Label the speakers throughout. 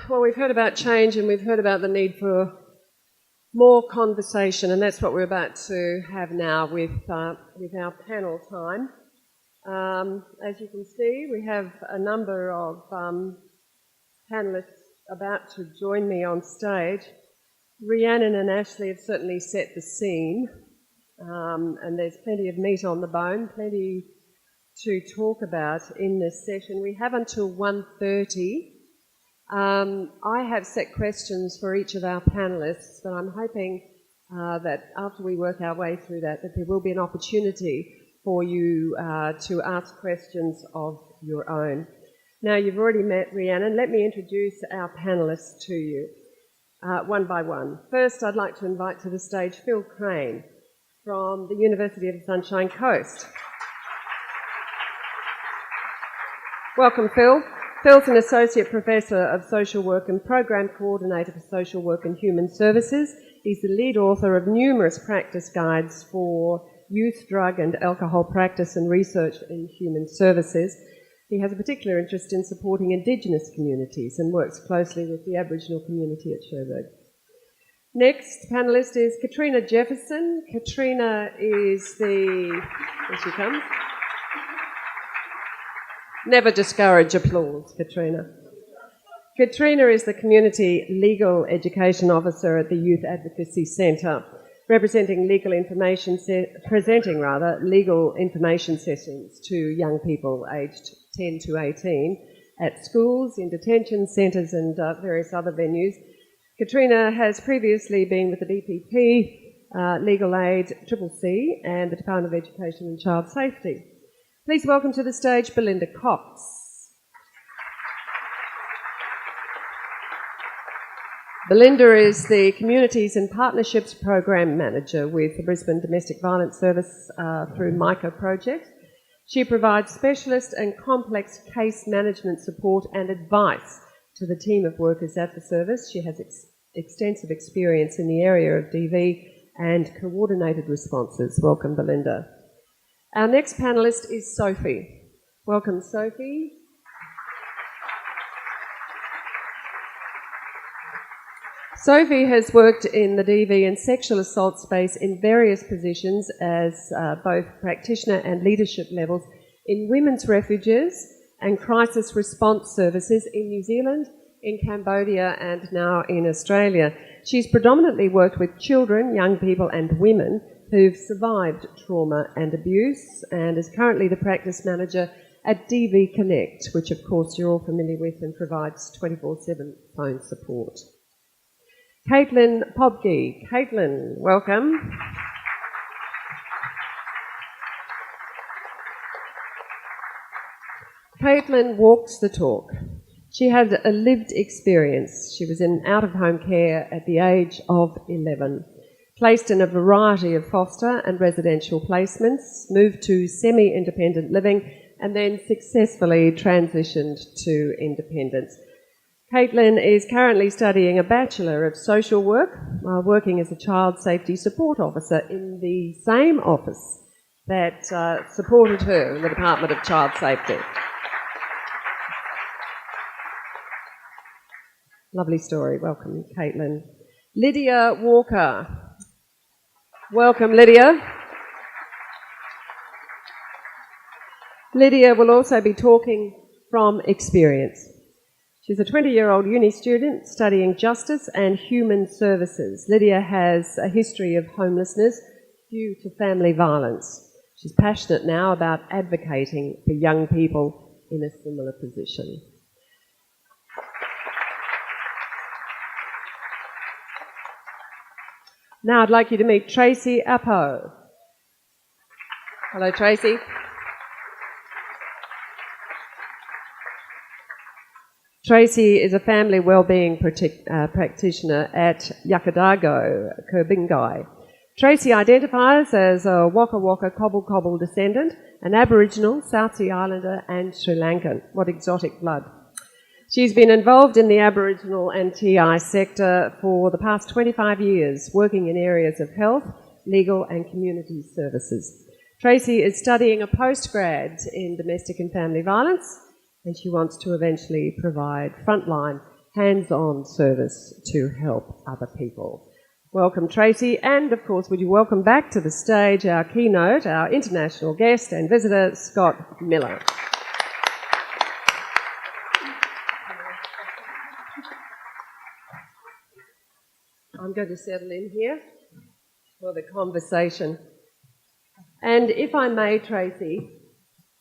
Speaker 1: Well, we've heard about change and we've heard about the need for more conversation, and that's what we're about to have now with our panel time. As you can see, we have a number of panellists about to join me on stage. Rhiannon and Ashley have certainly set the scene, and there's plenty of meat on the bone, plenty to talk about in this session. We have until 1:30. I have set questions for each of our panellists, but I'm hoping that after we work our way through that there will be an opportunity for you to ask questions of your own. Now, you've already met Rhiannon. Let me introduce our panellists to you one by one. First, I'd like to invite to the stage Phil Crane from the University of the Sunshine Coast. Welcome, Phil. Phil's an Associate Professor of Social Work and Program Coordinator for Social Work and Human Services. He's the lead author of numerous practice guides for youth, drug and alcohol practice and research in human services. He has a particular interest in supporting Indigenous communities and works closely with the Aboriginal community at Cherbourg. Next panellist is Katrina Jefferson. Katrina is here she comes. Never discourage applause, Katrina. Katrina is the Community Legal Education Officer at the Youth Advocacy Centre, presenting legal information sessions to young people aged 10 to 18 at schools, in detention centres and various other venues. Katrina has previously been with the DPP, Legal Aid, CCC and the Department of Education and Child Safety. Please welcome to the stage Belinda Cox. Belinda is the Communities and Partnerships Program Manager with the Brisbane Domestic Violence Service through MICA project. She provides specialist and complex case management support and advice to the team of workers at the service. She has extensive experience in the area of DV and coordinated responses. Welcome, Belinda. Our next panellist is Sophie. Welcome, Sophie. Sophie has worked in the DV and sexual assault space in various positions as both practitioner and leadership levels in women's refuges and crisis response services in New Zealand, in Cambodia and now in Australia. She's predominantly worked with children, young people and women who've survived trauma and abuse, and is currently the practice manager at DV Connect, which of course you're all familiar with and provides 24/7 phone support. Caitlin Pobke. Caitlin, welcome. Caitlin walks the talk. She has a lived experience. She was in out-of-home care at the age of 11. Placed in a variety of foster and residential placements, moved to semi-independent living and then successfully transitioned to independence. Caitlin is currently studying a Bachelor of Social Work while working as a Child Safety Support Officer in the same office that supported her in the Department of Child Safety. Lovely story. Welcome, Caitlin. Lydia Walker. Welcome, Lydia. Lydia will also be talking from experience. She's a 20-year-old uni student studying justice and human services. Lydia has a history of homelessness due to family violence. She's passionate now about advocating for young people in a similar position. Now I'd like you to meet Tracy Apo. Hello, Tracy. Tracy is a family wellbeing practitioner at Yakadago, Kurbingai. Tracy identifies as a Waka Waka Cobble Cobble descendant, an Aboriginal, South Sea Islander and Sri Lankan. What exotic blood. She's been involved in the Aboriginal and TI sector for the past 25 years, working in areas of health, legal and community services. Tracy is studying a postgrad in domestic and family violence, and she wants to eventually provide frontline hands-on service to help other people. Welcome, Tracy, and of course, would you welcome back to the stage our keynote, our international guest and visitor, Scott Miller. I'm going to settle in here for the conversation. And if I may, Tracy,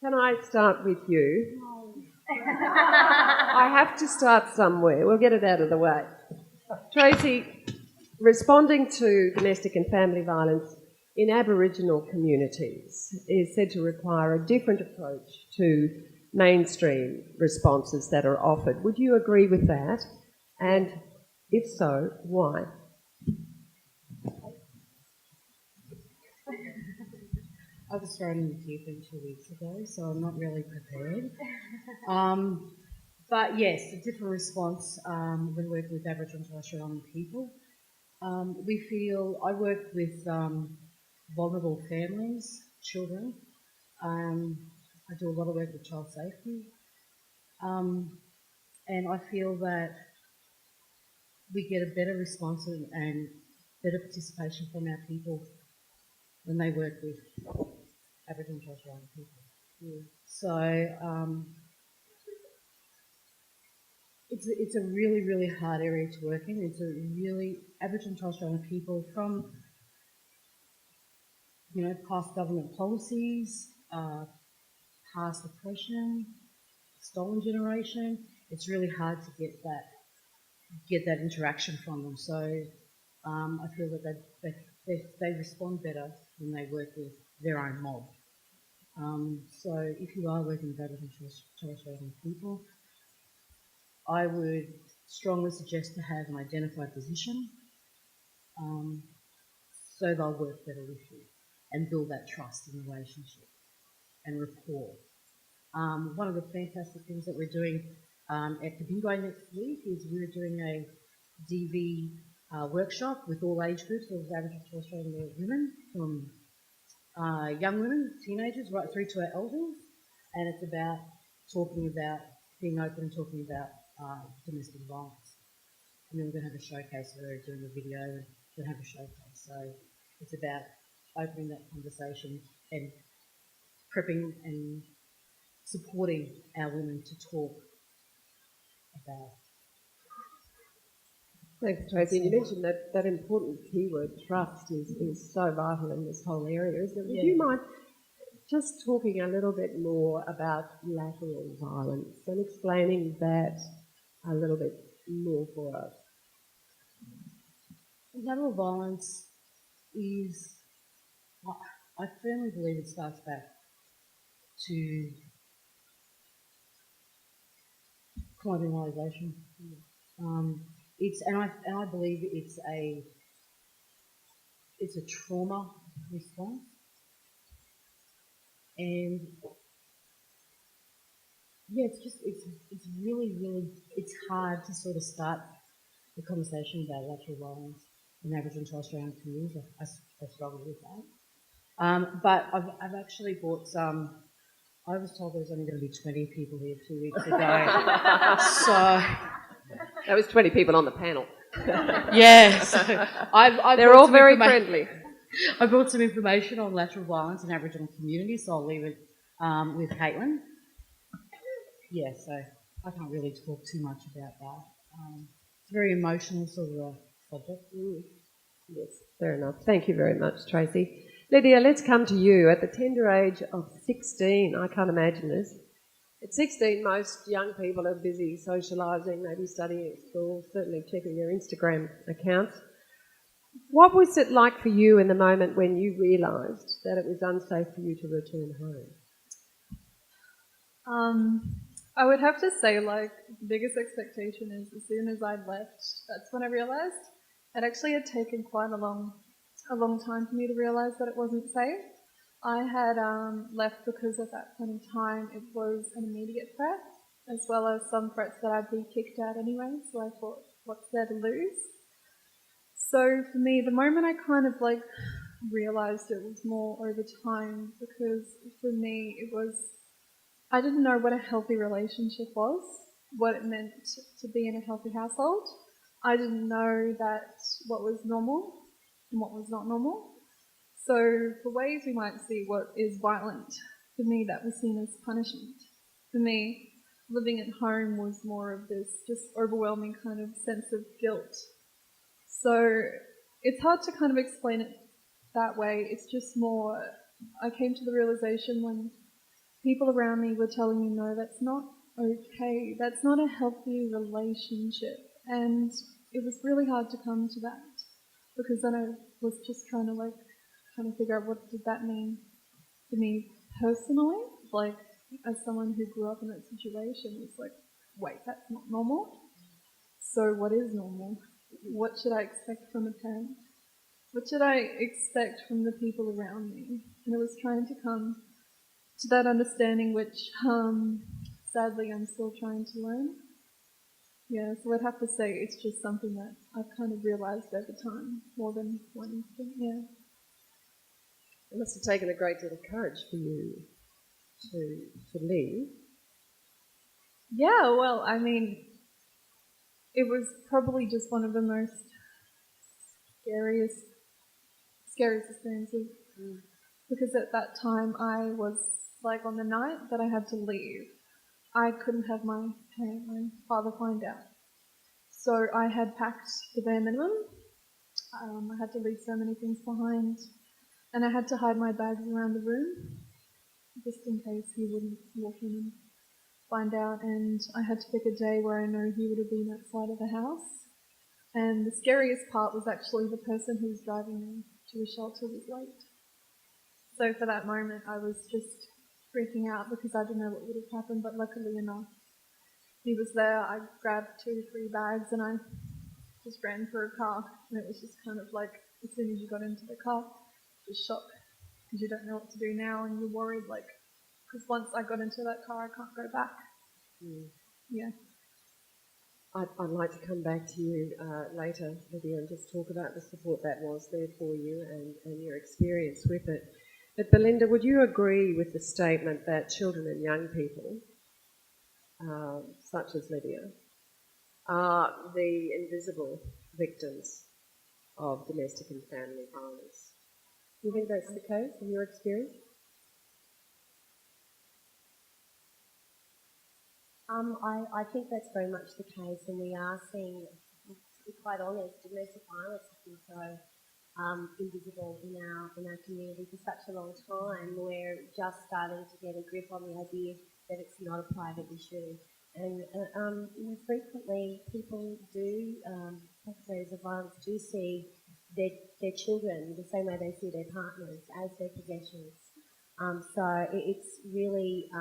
Speaker 1: can I start with you? I have to start somewhere. We'll get it out of the way. Tracy, responding to domestic and family violence in Aboriginal communities is said to require a different approach to mainstream responses that are offered. Would you agree with that? And if so, why?
Speaker 2: I was thrown in the deep end 2 weeks ago, so I'm not really prepared. But yes, a different response when working with Aboriginal and Torres Strait Islander people. I work with vulnerable families, children. I do a lot of work with child safety. And I feel that we get a better response and better participation from our people when they work with Aboriginal and Torres Strait Islander people. Yeah. So it's a really, really hard area to work in. It's a really Aboriginal and Torres Strait Islander people from past government policies, past oppression, stolen generation. It's really hard to get that interaction from them. So I feel that they respond better when they work with their own mob. So if you are working with Aboriginal and Torres Strait Islander people, I would strongly suggest to have an identified position, so they'll work better with you and build that trust in relationship and rapport. One of the fantastic things that we're doing at the Bingo next week is we're doing a DV workshop with all age groups of Aboriginal and Torres Strait Islander women, from young women, teenagers, right through to our elders, and it's about talking about being open and talking about domestic violence. And then we're going to have a showcase where we're doing a video and we're going to have a showcase. So it's about opening that conversation and prepping and supporting our women to talk about.
Speaker 1: Thanks, Tracy. And you mentioned that important keyword, trust, is so vital in this whole area, isn't it? Would you mind just talking a little bit more about lateral violence and explaining that a little bit more for us?
Speaker 2: Lateral violence is, I firmly believe it starts back to colonialisation. I believe it's a trauma response, and yeah, it's really, really, it's hard to sort of start the conversation about lateral violence in Aboriginal and Torres Strait Islander communities. I struggle with that. But I've actually brought some. I was told there was only going to be 20 people here 2 weeks ago. So
Speaker 1: that was 20 people on the panel.
Speaker 2: Yeah, so
Speaker 1: they're all very friendly.
Speaker 2: I brought some information on lateral violence in Aboriginal communities, so I'll leave it with Caitlin. Yeah, so I can't really talk too much about that. It's a very emotional sort of a subject.
Speaker 1: Yes, fair enough. Thank you very much, Tracy. Lydia, let's come to you. At the tender age of 16, I can't imagine this. At 16, most young people are busy socialising, maybe studying at school, certainly checking their Instagram accounts. What was it like for you in the moment when you realised that it was unsafe for you to return home?
Speaker 3: I would have to say, the biggest expectation is as soon as I left, that's when I realised. It actually had taken quite a long time for me to realise that it wasn't safe. I had left because at that point in time it was an immediate threat, as well as some threats that I'd be kicked out anyway, so I thought, what's there to lose? So for me, the moment I kind of realised it was more over time, because for me it was, I didn't know what a healthy relationship was, what it meant to be in a healthy household. I didn't know that what was normal and what was not normal. So the ways we might see what is violent, for me that was seen as punishment. For me, living at home was more of this just overwhelming kind of sense of guilt. So it's hard to kind of explain it that way. It's just more, I came to the realization when people around me were telling me, no, that's not okay. That's not a healthy relationship. And it was really hard to come to that because then I was just trying to kind of figure out what did that mean for me personally. Like as someone who grew up in that situation, it's like, wait, that's not normal. So what is normal? What should I expect from a parent? What should I expect from the people around me? And I was trying to come to that understanding, which sadly I'm still trying to learn. Yeah, so I'd have to say it's just something that I've kind of realised over time, more than one instant, yeah.
Speaker 1: It must have taken a great deal of courage for you to leave.
Speaker 3: Yeah, well, I mean, it was probably just one of the most scariest experiences. Because at that time I was like on the night that I had to leave, I couldn't have my father find out. So I had packed the bare minimum. I had to leave so many things behind, and I had to hide my bags around the room just in case he wouldn't walk in and find out. And I had to pick a day where I know he would have been outside of the house. And the scariest part was actually the person who was driving me to the shelter was late. So for that moment, I was just freaking out because I didn't know what would have happened, but luckily enough, he was there. I grabbed 2 or 3 bags and I just ran for a car. And it was just kind of like, as soon as you got into the car, just shock, because you don't know what to do now and you're worried, like, because once I got into that car, I can't go back. Yeah.
Speaker 1: I'd like to come back to you later, Lydia, and just talk about the support that was there for you and your experience with it. But Belinda, would you agree with the statement that children and young people, such as Lydia, are the invisible victims of domestic and family violence? Do you think that's the case in your experience?
Speaker 4: I think that's very much the case, and we are seeing, to be quite honest, domestic violence has been so invisible in our community for such a long time. We're just starting to get a grip on the idea that it's not a private issue, and frequently people do, perpetrators of violence do see their children the same way they see their partners, as their possessions. So it's really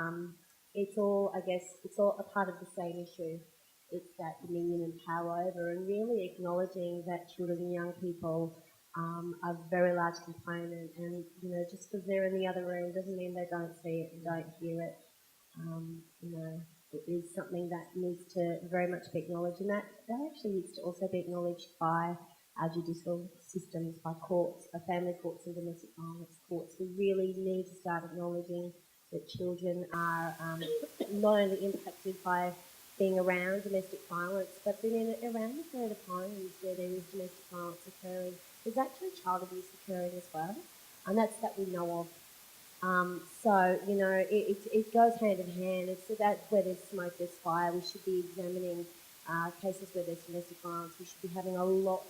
Speaker 4: it's all, I guess, it's all a part of the same issue. It's that dominion and power over, and really acknowledging that children and young people are a very large component. And, you know, just because they're in the other room doesn't mean they don't see it and don't hear it. You know, it is something that needs to very much be acknowledged, and that actually needs to also be acknowledged by our judicial systems, by courts, family courts and domestic violence courts. We really need to start acknowledging that children are not only impacted by being around domestic violence, but being around a period of homes where there is domestic violence occurring. There's actually child abuse occurring as well, and that's that we know of. So, you know, it goes hand in hand. It's that where there's smoke, there's fire. We should be examining cases where there's domestic violence. We should be having a lot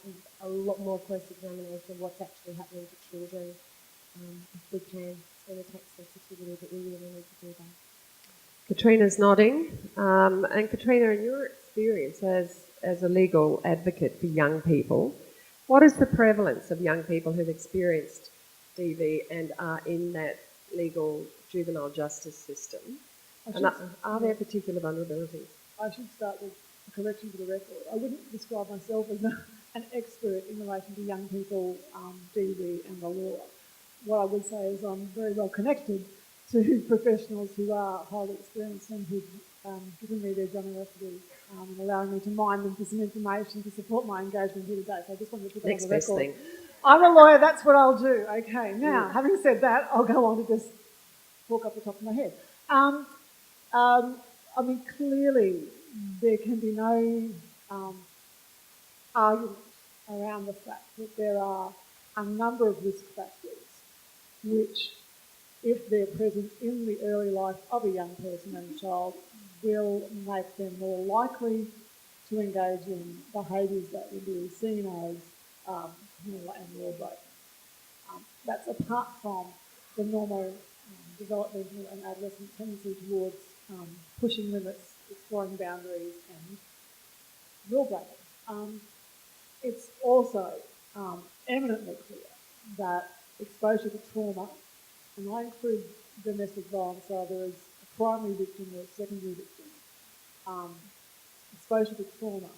Speaker 4: more close examination of what's actually happening to children. If we can, it's going to take sensitivity, but we really need to do that.
Speaker 1: Katrina's nodding. And Katrina, in your experience as a legal advocate for young people, what is the prevalence of young people who've experienced DV and are in that legal juvenile justice system? And are there particular vulnerabilities?
Speaker 5: I should start with a correction for the record. I wouldn't describe myself as an expert in relation to young people, DV and the law. What I would say is I'm very well connected to professionals who are highly experienced and who've given me their generosity and allowing me to mine them for some information to support my engagement here today. So I just wanted to put that on the record.
Speaker 1: Next best thing.
Speaker 5: I'm a lawyer, that's what I'll do. Okay, now, having said that, I'll go on to just talk off the top of my head. I mean, clearly there can be no argument around the fact that there are a number of risk factors which, if they're present in the early life of a young person and a child, will make them more likely to engage in behaviours that would be seen as criminal and law-breaking. That's apart from the normal developmental and adolescent tendency towards pushing limits, exploring boundaries and rule breaking. It's also eminently clear that exposure to trauma, and I include domestic violence, so there is a primary victim or a secondary victim, exposure to trauma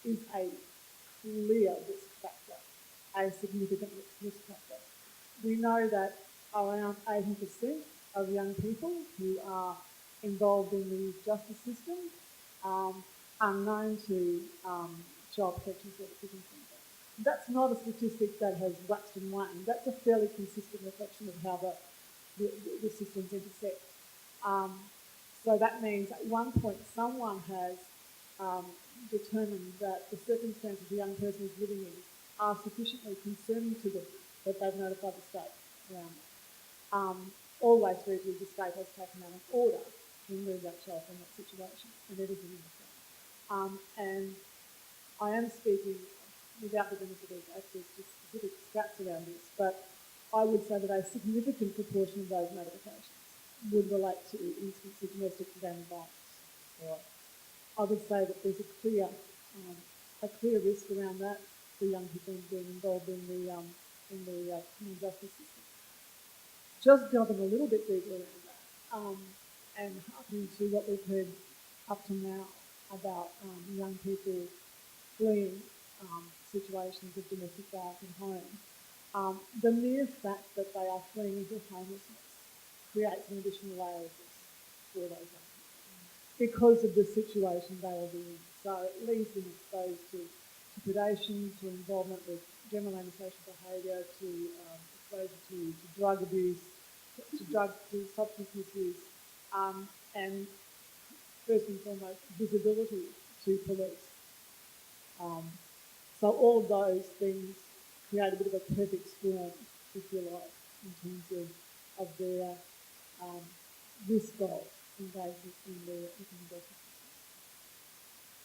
Speaker 5: is a clear risk factor, a significant risk factor. We know that around 80% of young people who are involved in the justice system are known to child protection services. That's not a statistic that has waxed and waned. That's a fairly consistent reflection of how the systems intersect. So that means at one point someone has determined that the circumstances the young person is living in are sufficiently concerning to them that they've notified the state around it. Always usually the state has taken out an order to remove that child from that situation, and everything in between. And I am speaking without the benefit of access to specific stats around this, but I would say that a significant proportion of those notifications would relate to instances of domestic violence. Right. I would say that there's a clear risk around that for young people being involved in the criminal justice system. Just delving a little bit deeper around that, and harkening to what we've heard up to now about young people fleeing situations of domestic violence at home, the mere fact that they are fleeing into homelessness creates an additional layer of risk for those young people because of the situation they will be in. So it leaves them exposed to predation, to involvement with general antisocial behaviour, to exposure to drug abuse, to substance misuse, and first and foremost, visibility to police. So all of those things create a bit of a perfect storm, if you like, in terms of their risk of engagement in the justice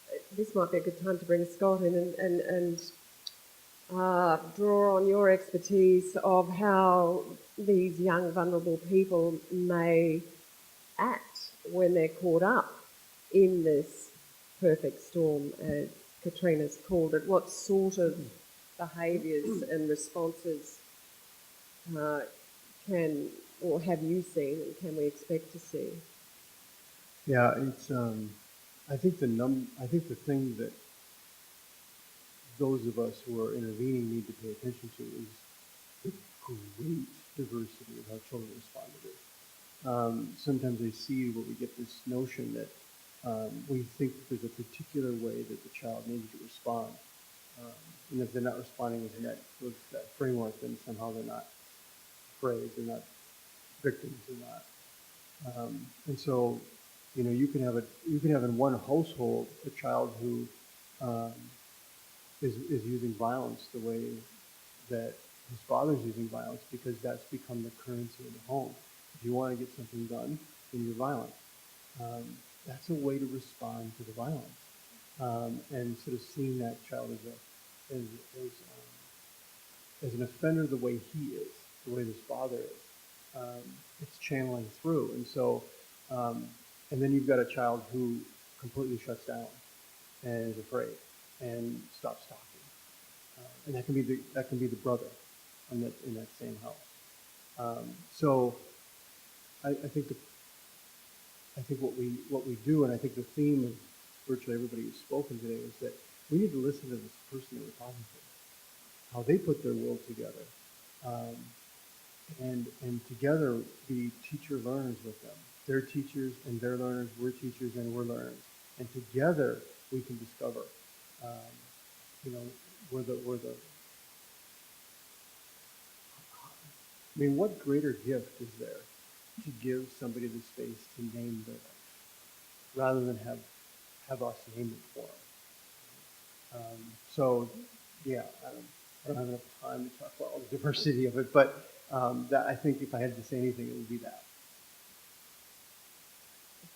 Speaker 5: system.
Speaker 1: This might be a good time to bring Scott in and draw on your expertise of how these young vulnerable people may act when they're caught up in this perfect storm, as Katrina's called it. What sort of behaviours and responses can or have you seen and can we expect to see?
Speaker 6: Yeah, it's. I think the thing that those of us who are intervening need to pay attention to is the great diversity of how children respond to this. Sometimes I see where we get this notion that we think that there's a particular way that the child needs to respond, and if they're not responding with that framework, then somehow they're not afraid, they're not victims, they're not. And so, you can have in one household a child who is using violence the way that his father's using violence because that's become the currency of the home. If you want to get something done, then you're violent. That's a way to respond to the violence, and sort of seeing that child as an offender the way he is, the way his father is. It's channeling through, and so, and then you've got a child who completely shuts down and is afraid and stops talking, and that can be the brother in that same house. So, I think what we do, and I think the theme of virtually everybody who's spoken today is that we need to listen to this person that we're talking to, how they put their world together, and together be teacher learners with them. They're teachers and they're learners. We're teachers and we're learners, and together we can discover. I mean, what greater gift is there to give somebody the space to name their life, rather than have have us name it for them. So, yeah, I don't have enough time to talk about all the diversity of it, but that, I think if I had to say anything, it would be that.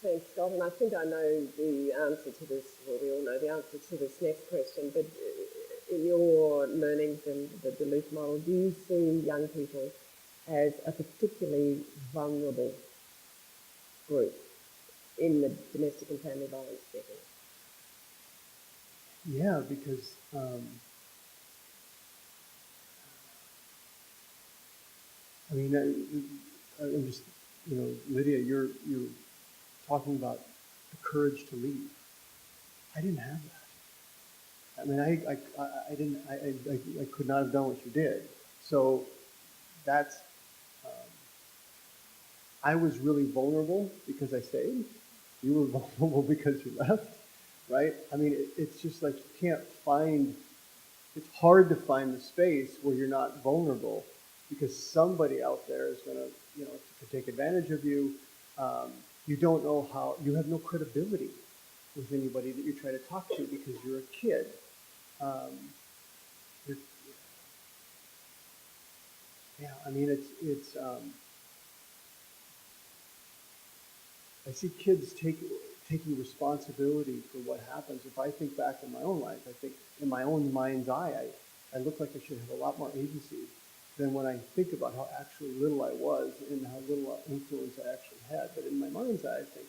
Speaker 1: Thanks, Scott. And I think I know the answer to this, well, we all know the answer to this next question, but in your learnings and the Duluth model, do you see young people as a particularly vulnerable group in the domestic and family violence setting?
Speaker 6: Yeah, because I mean, I'm just, Lydia, you're talking about the courage to leave. I didn't have that. I mean, I could not have done what you did. So that's, I was really vulnerable because I stayed. You were vulnerable because you left, right? I mean, it's just like you can't find, it's hard to find the space where you're not vulnerable because somebody out there is going to take advantage of you. You don't know how, you have no credibility with anybody that you try to talk to because you're a kid. Yeah, I mean, it's I see kids taking responsibility for what happens. If I think back in my own life, I think in my own mind's eye, I look like I should have a lot more agency than when I think about how actually little I was and how little influence I actually had. But in my mind's eye, I think,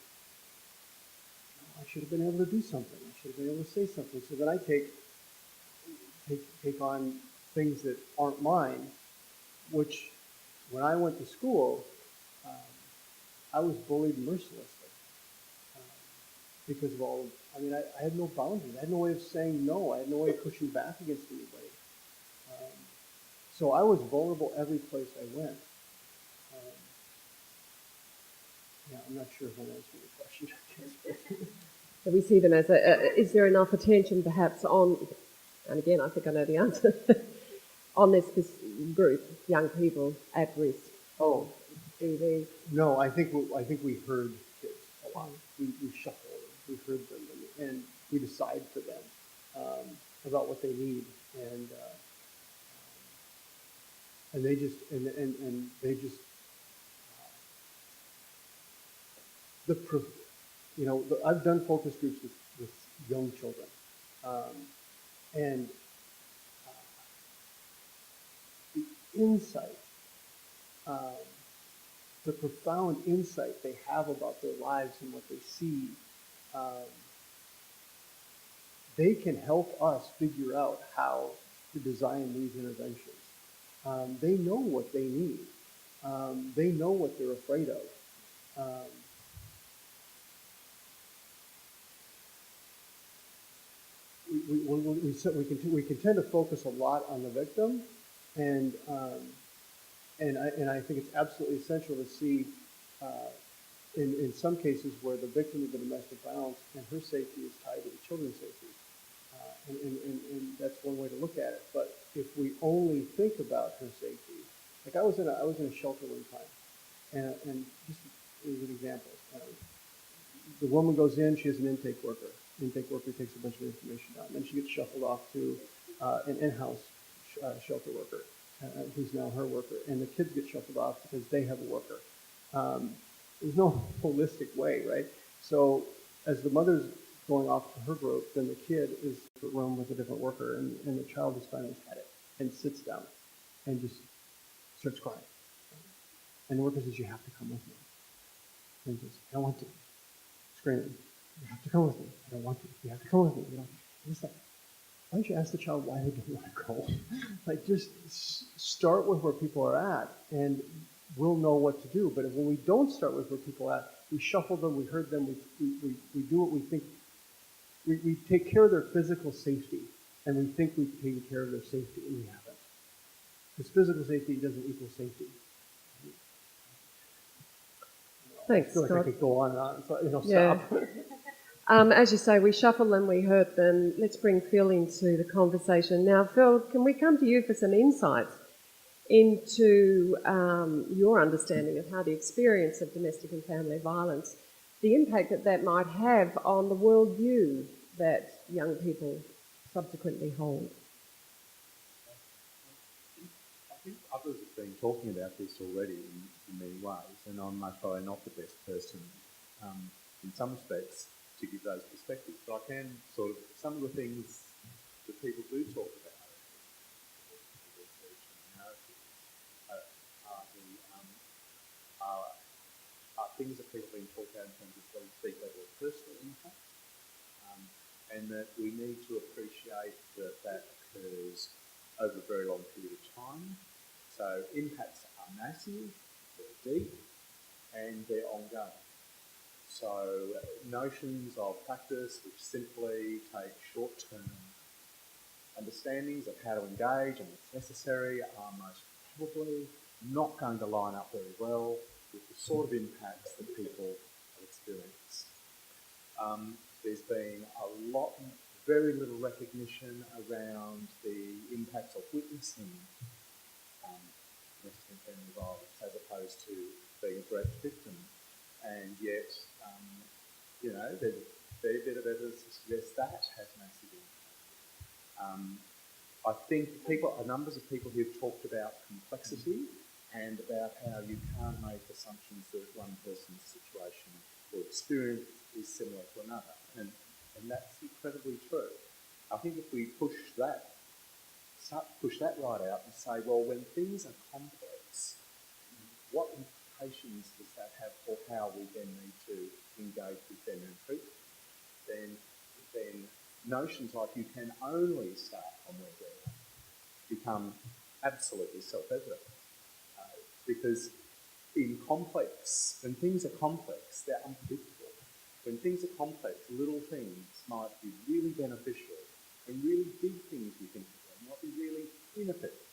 Speaker 6: I should have been able to do something. I should have been able to say something. So then I take on things that aren't mine, which when I went to school, I was bullied mercilessly because of all. I mean, I had no boundaries. I had no way of saying no. I had no way of pushing back against anybody. So I was vulnerable every place I went. Yeah, I'm not sure if I'm answering your question.
Speaker 1: So we see them as is there enough attention perhaps on, and again, I think I know the answer, on this group, young people at risk of EV?
Speaker 6: No, I think we heard kids a lot. We shuffled, we heard them, and we decide for them about what they need, and they just I've done focus groups with young children, and the insight, the profound insight they have about their lives and what they see, they can help us figure out how to design these interventions. They know what they need. They know what they're afraid of. We can tend to focus a lot on the victim, and I think it's absolutely essential to see in some cases where the victim of the domestic violence and her safety is tied to the children's safety, and that's one way to look at it. But if we only think about her safety, like I was in a shelter one time, and just as an example. The woman goes in, she has an intake worker. The intake worker takes a bunch of information down. Then she gets shuffled off to an in-house shelter worker, who's now her worker. And the kids get shuffled off because they have a worker. There's no holistic way, right? So as the mother's going off to her group, then the kid is in a room with a different worker, and the child is finally had it and sits down and just starts crying. And the worker says, "You have to come with me." And he says, "I don't want to." Screaming, "You have to come with me. I don't want to. You have to come with me." It's like, why don't you ask the child why they don't want to go? Like, just start with where people are at, and we'll know what to do. But when we don't start with where people are at, we shuffle them, we herd them, we do what we think. We take care of their physical safety, and we think we've taken care of their safety, and we haven't. Because physical safety doesn't equal safety.
Speaker 1: Thanks,
Speaker 6: I feel like
Speaker 1: Scott.
Speaker 6: I could go on and on, so
Speaker 1: Yeah.
Speaker 6: stop.
Speaker 1: As you say, we shuffle them, we hurt them. Let's bring Phil into the conversation. Now, Phil, can we come to you for some insights into your understanding of how the experience of domestic and family violence the impact that that might have on the worldview that young people subsequently hold.
Speaker 7: I think others have been talking about this already in many ways, and I'm probably not the best person in some respects to give those perspectives, but I can sort of, some of the things that people do talk about, the research and the narrative, are things that people have been talking about in terms of the deep level of personal impact, and that we need to appreciate that that occurs over a very long period of time. So impacts are massive, they're deep, and they're ongoing. So notions of practice which simply take short-term understandings of how to engage and what's necessary are most probably not going to line up very well with the sort of impacts that people have experienced. There's been a lot, very little recognition around the impacts of witnessing domestic and family violence as opposed to being a direct victim. And yet, there's a fair bit of evidence to suggest that has massive impact. I think numbers of people who've talked about complexity and about how you can't make assumptions that one person's situation or experience is similar to another. And that's incredibly true. I think if we start to push that right out and say, well, when things are complex, what implications does that have for how we then need to engage with them and treat them? Then notions like you can only start from where they're at become absolutely self-evident. Because when things are complex, they're unpredictable. When things are complex, little things might be really beneficial, and really big things we think of them might be really ineffective.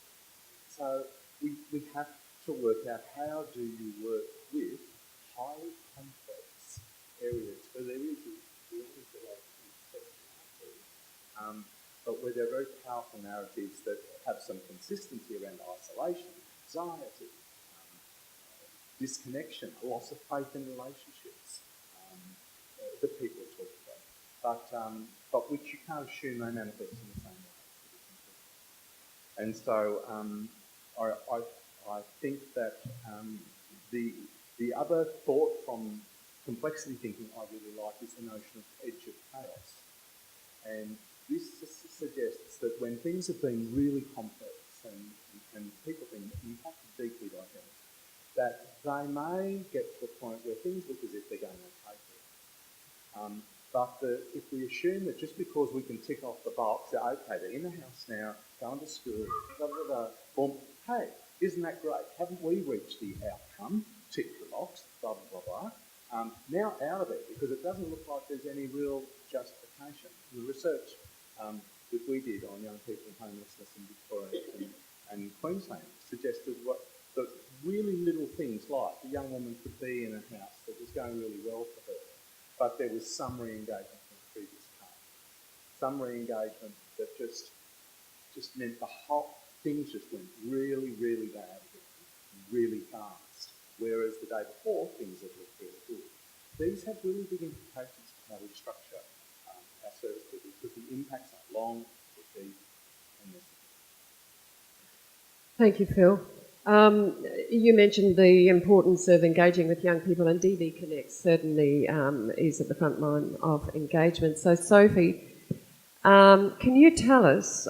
Speaker 7: So we have to work out how do you work with highly complex areas where there is enormous but where there are very powerful narratives that have some consistency around isolation, anxiety, disconnection, a loss of faith in relationships that people are talking about, but which you can't assume they manifest in the same way. And so I think that the other thought from complexity thinking I really like is the notion of edge of chaos. And this suggests that when things have been really complex and people have been impacted deeply by them, that they may get to a point where things look as if they're going okay for them. But if we assume that just because we can tick off the box, that okay, they're in the house now, going to school, blah, blah, blah, well, hey, isn't that great? Haven't we reached the outcome? Tick the box, blah, blah, blah, blah. Now out of it, because it doesn't look like there's any real justification. The research that we did on young people and homelessness in Victoria and Queensland suggested that really little things like a young woman could be in a house that was going really well for her, but there was some re-engagement from the previous part. Some re-engagement that just meant the whole things just went really, really bad again, really fast. Whereas the day before, things had looked really good. These have really big implications for how we structure our service delivery because the impacts are long, they're deep, and they're significant.
Speaker 1: Thank you, Phil. You mentioned the importance of engaging with young people, and DV Connect certainly is at the front line of engagement. So, Sophie, can you tell us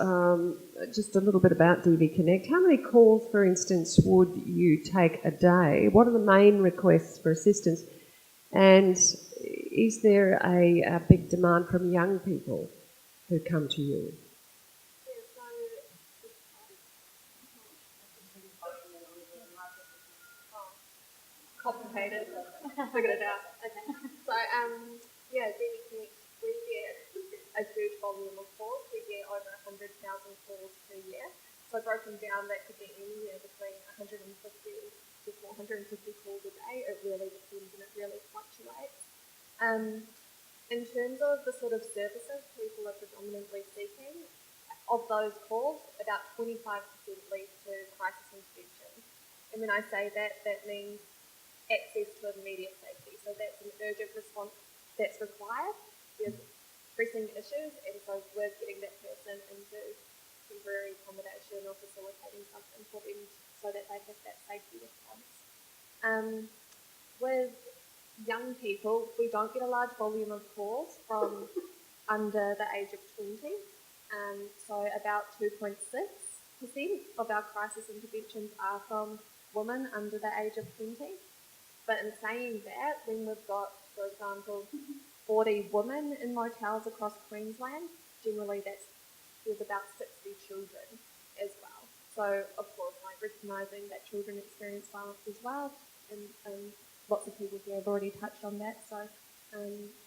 Speaker 1: just a little bit about DV Connect? How many calls, for instance, would you take a day? What are the main requests for assistance? And is there a big demand from young people who come to you?
Speaker 3: Complicated. Figured it out. Okay. So, DV Connect, we get a huge volume of calls. We get over 100,000 calls per year. So broken down, that could be anywhere between 150 to 450 calls a day. It really depends and it really fluctuates. In terms of the sort of services people are predominantly seeking, of those calls, about 25% lead to crisis intervention. And when I say that, that means access to immediate safety. So
Speaker 8: So that's an urgent response that's required. There's pressing issues, and so we're getting that person into temporary accommodation or facilitating something for them so that they have that safety response. With young people, we don't get a large volume of calls from under the age of 20. So about 2.6% of our crisis interventions are from women under the age of 20. But in saying that, when we've got, for example, 40 women in motels across Queensland, generally there's about 60 children as well. So, of course, like recognising that children experience violence as well, and lots of people here have already touched on that. So,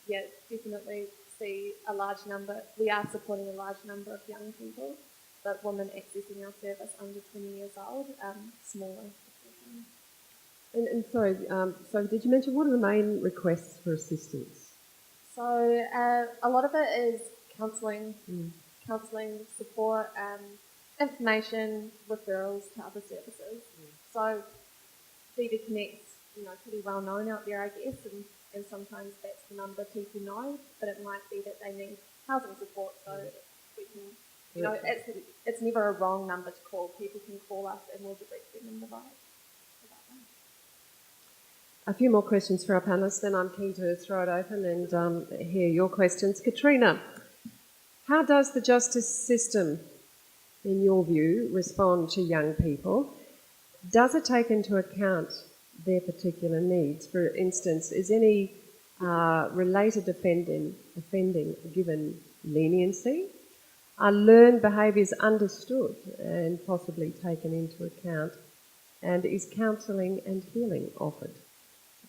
Speaker 8: yeah, definitely see a large number. We are supporting a large number of young people, but women accessing our service under 20 years old, smaller.
Speaker 1: And sorry, so did you mention what are the main requests for assistance?
Speaker 8: So a lot of it is counselling, support, information, referrals to other services. So DV Connect's, pretty well known out there, I guess, and sometimes that's the number people know, but it might be that they need housing support, so we can, it's never a wrong number to call. People can call us and we'll direct them in the right.
Speaker 1: A few more questions for our panellists, then I'm keen to throw it open and hear your questions. Katrina, how does the justice system, in your view, respond to young people? Does it take into account their particular needs? For instance, is any related offending given leniency? Are learned behaviours understood and possibly taken into account? And is counselling and healing offered?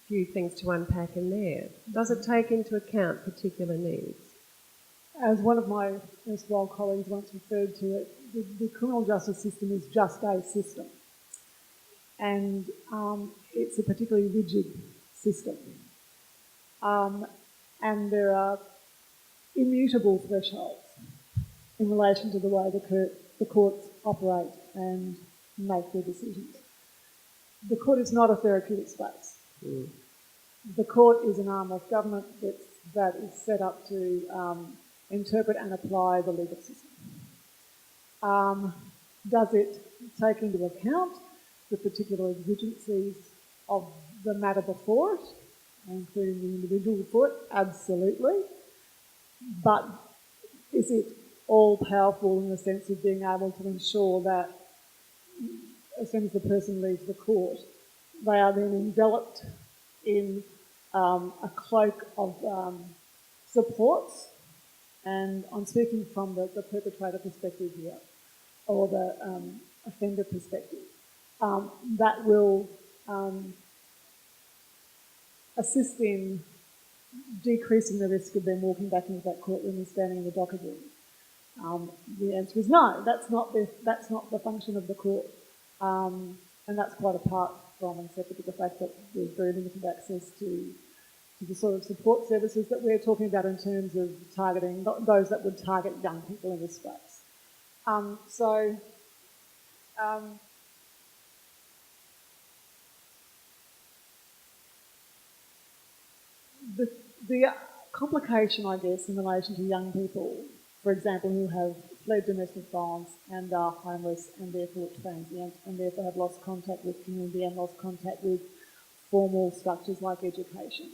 Speaker 1: Few things to unpack in there. Does it take into account particular needs?
Speaker 5: As one of my erstwhile colleagues once referred to it, the criminal justice system is just a system. And it's a particularly rigid system. And there are immutable thresholds in relation to the way the courts operate and make their decisions. The court is not a therapeutic space. The court is an arm of government that is set up to interpret and apply the legal system. Does it take into account the particular exigencies of the matter before it, including the individual before it? Absolutely. But is it all-powerful in the sense of being able to ensure that as soon as the person leaves the court, they are then enveloped in a cloak of supports, and I'm speaking from the perpetrator perspective here, or the offender perspective, that will assist in decreasing the risk of them walking back into that courtroom and standing in the docket room. The answer is no. That's not the function of the court, and that's quite apart from and separate to the fact that there's very limited access to the sort of support services that we're talking about in terms of targeting those that would target young people in this space. The complication, I guess, in relation to young people, for example, who have fled domestic violence and are homeless and therefore transient and therefore have lost contact with community and lost contact with formal structures like education,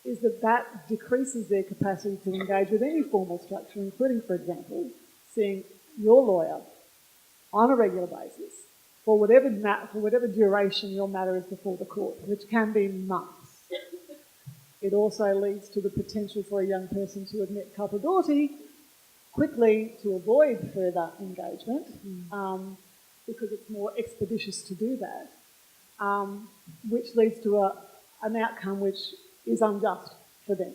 Speaker 5: is that decreases their capacity to engage with any formal structure, including, for example, seeing your lawyer on a regular basis for whatever duration your matter is before the court, which can be months. It also leads to the potential for a young person to admit culpability quickly to avoid further engagement, because it's more expeditious to do that, which leads to an outcome which is unjust for them.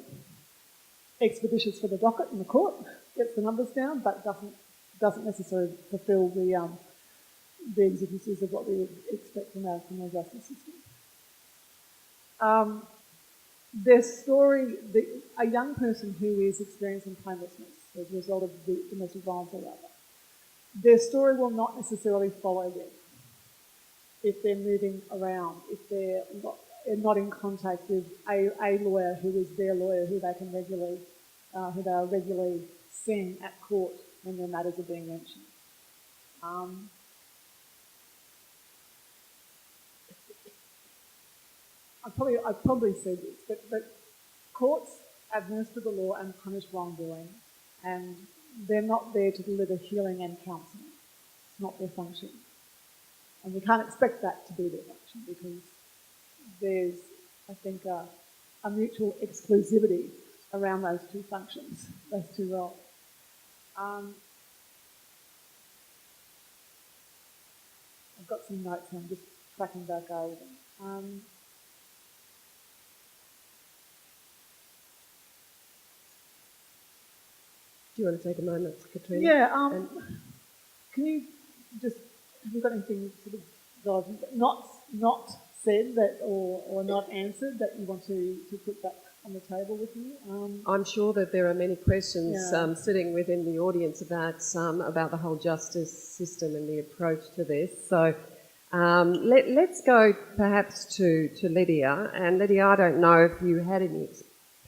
Speaker 5: Expeditious for the docket and the court, gets the numbers down, but doesn't necessarily fulfil the exigencies of what we would expect from our criminal justice system. A young person who is experiencing homelessness as a result of the domestic violence or other, their story will not necessarily follow them if they're moving around, if not in contact with a lawyer who is their lawyer, who they can regularly, who they are regularly seeing at court when their matters are being mentioned. I've probably said this, but courts administer the law and punish wrongdoing, and they're not there to deliver healing and counselling. It's not their function. And we can't expect that to be their function because there's, I think, a mutual exclusivity around those two functions, those two roles. I've got some notes and I'm just tracking back over them.
Speaker 1: Do you want to take a moment, Katrina?
Speaker 5: Yeah,
Speaker 1: And
Speaker 5: can you just, have you got anything sort of not said that or not answered that you want to put back on the table with me?
Speaker 1: I'm sure that there are many questions
Speaker 5: Yeah.
Speaker 1: sitting within the audience about the whole justice system and the approach to this. So let's go perhaps to Lydia. And Lydia, I don't know if you had any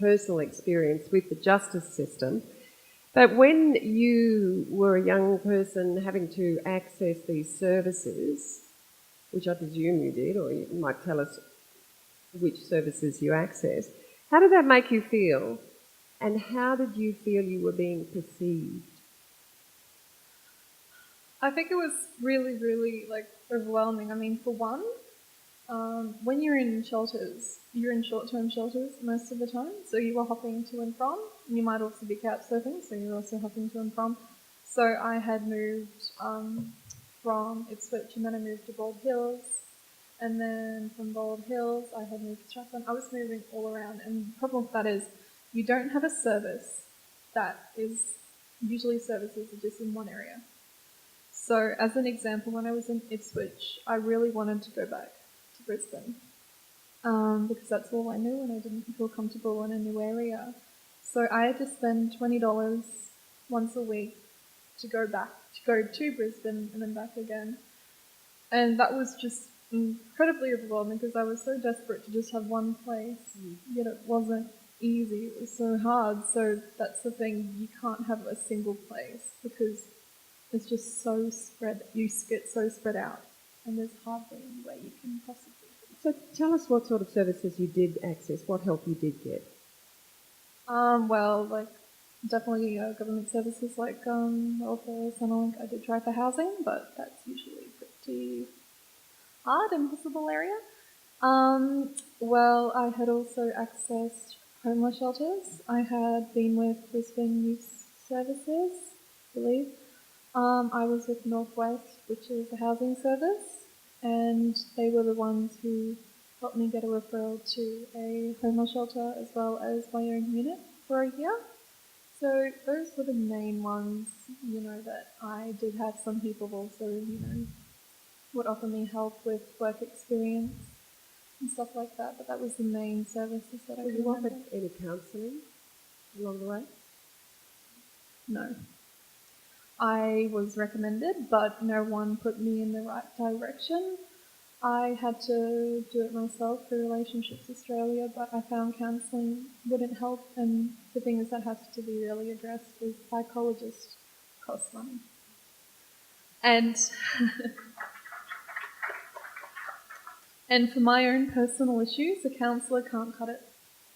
Speaker 1: personal experience with the justice system, but when you were a young person having to access these services, which I presume you did, or you might tell us which services you accessed, how did that make you feel? And how did you feel you were being perceived?
Speaker 3: I think it was really, really overwhelming. I mean, for one, when you're in shelters, you're in short-term shelters most of the time, so you were hopping to and from. You might also be couch surfing, so you're also hopping to and from. So I had moved from Ipswich, and then I moved to Bald Hills, and then from Bald Hills I had moved to Strathland. I was moving all around, and the problem with that is you don't have a service that is, usually services are just in one area. So as an example, when I was in Ipswich, I really wanted to go back to Brisbane because that's all I knew and I didn't feel comfortable in a new area. So I had to spend $20 once a week to go to Brisbane and then back again. And that was just incredibly overwhelming because I was so desperate to just have one place, yet it wasn't easy. It was so hard. So that's the thing, you can't have a single place because it's just so spread, you get so spread out and there's hardly any way you can possibly.
Speaker 1: So tell us what sort of services you did access, what help you did get.
Speaker 3: Well, definitely government services like welfare, Centrelink. I did try for housing, but that's usually pretty hard, impossible area. Well, I had also accessed homeless shelters. I had been with Brisbane Youth Services, I believe. I was with Northwest, which is a housing service, and they were the ones who helped me get a referral to a homeless shelter as well as my own unit for a year. So those were the main ones, that I did have. Some people also, would offer me help with work experience and stuff like that, but that was the main services that I could
Speaker 1: you
Speaker 3: remember.
Speaker 1: offered any counselling along the way?
Speaker 3: No. I was recommended, but no one put me in the right direction. I had to do it myself through Relationships Australia, but I found counselling wouldn't help, and the things that have to be really addressed is psychologists cost money. And and for my own personal issues, a counsellor can't cut it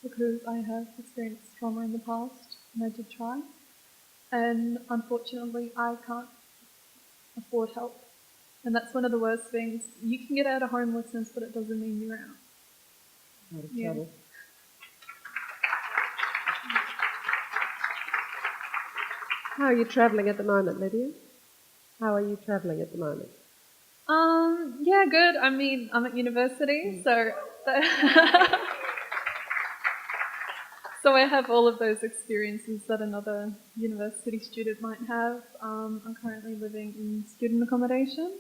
Speaker 3: because I have experienced trauma in the past and I did try. And unfortunately, I can't afford help. And that's one of the worst things. You can get out of homelessness, but it doesn't mean you're out.
Speaker 1: Out of trouble. How are you travelling at the moment, Lydia? How are you travelling at the moment?
Speaker 3: Yeah, good. I mean, I'm at university, so so I have all of those experiences that another university student might have. I'm currently living in student accommodation.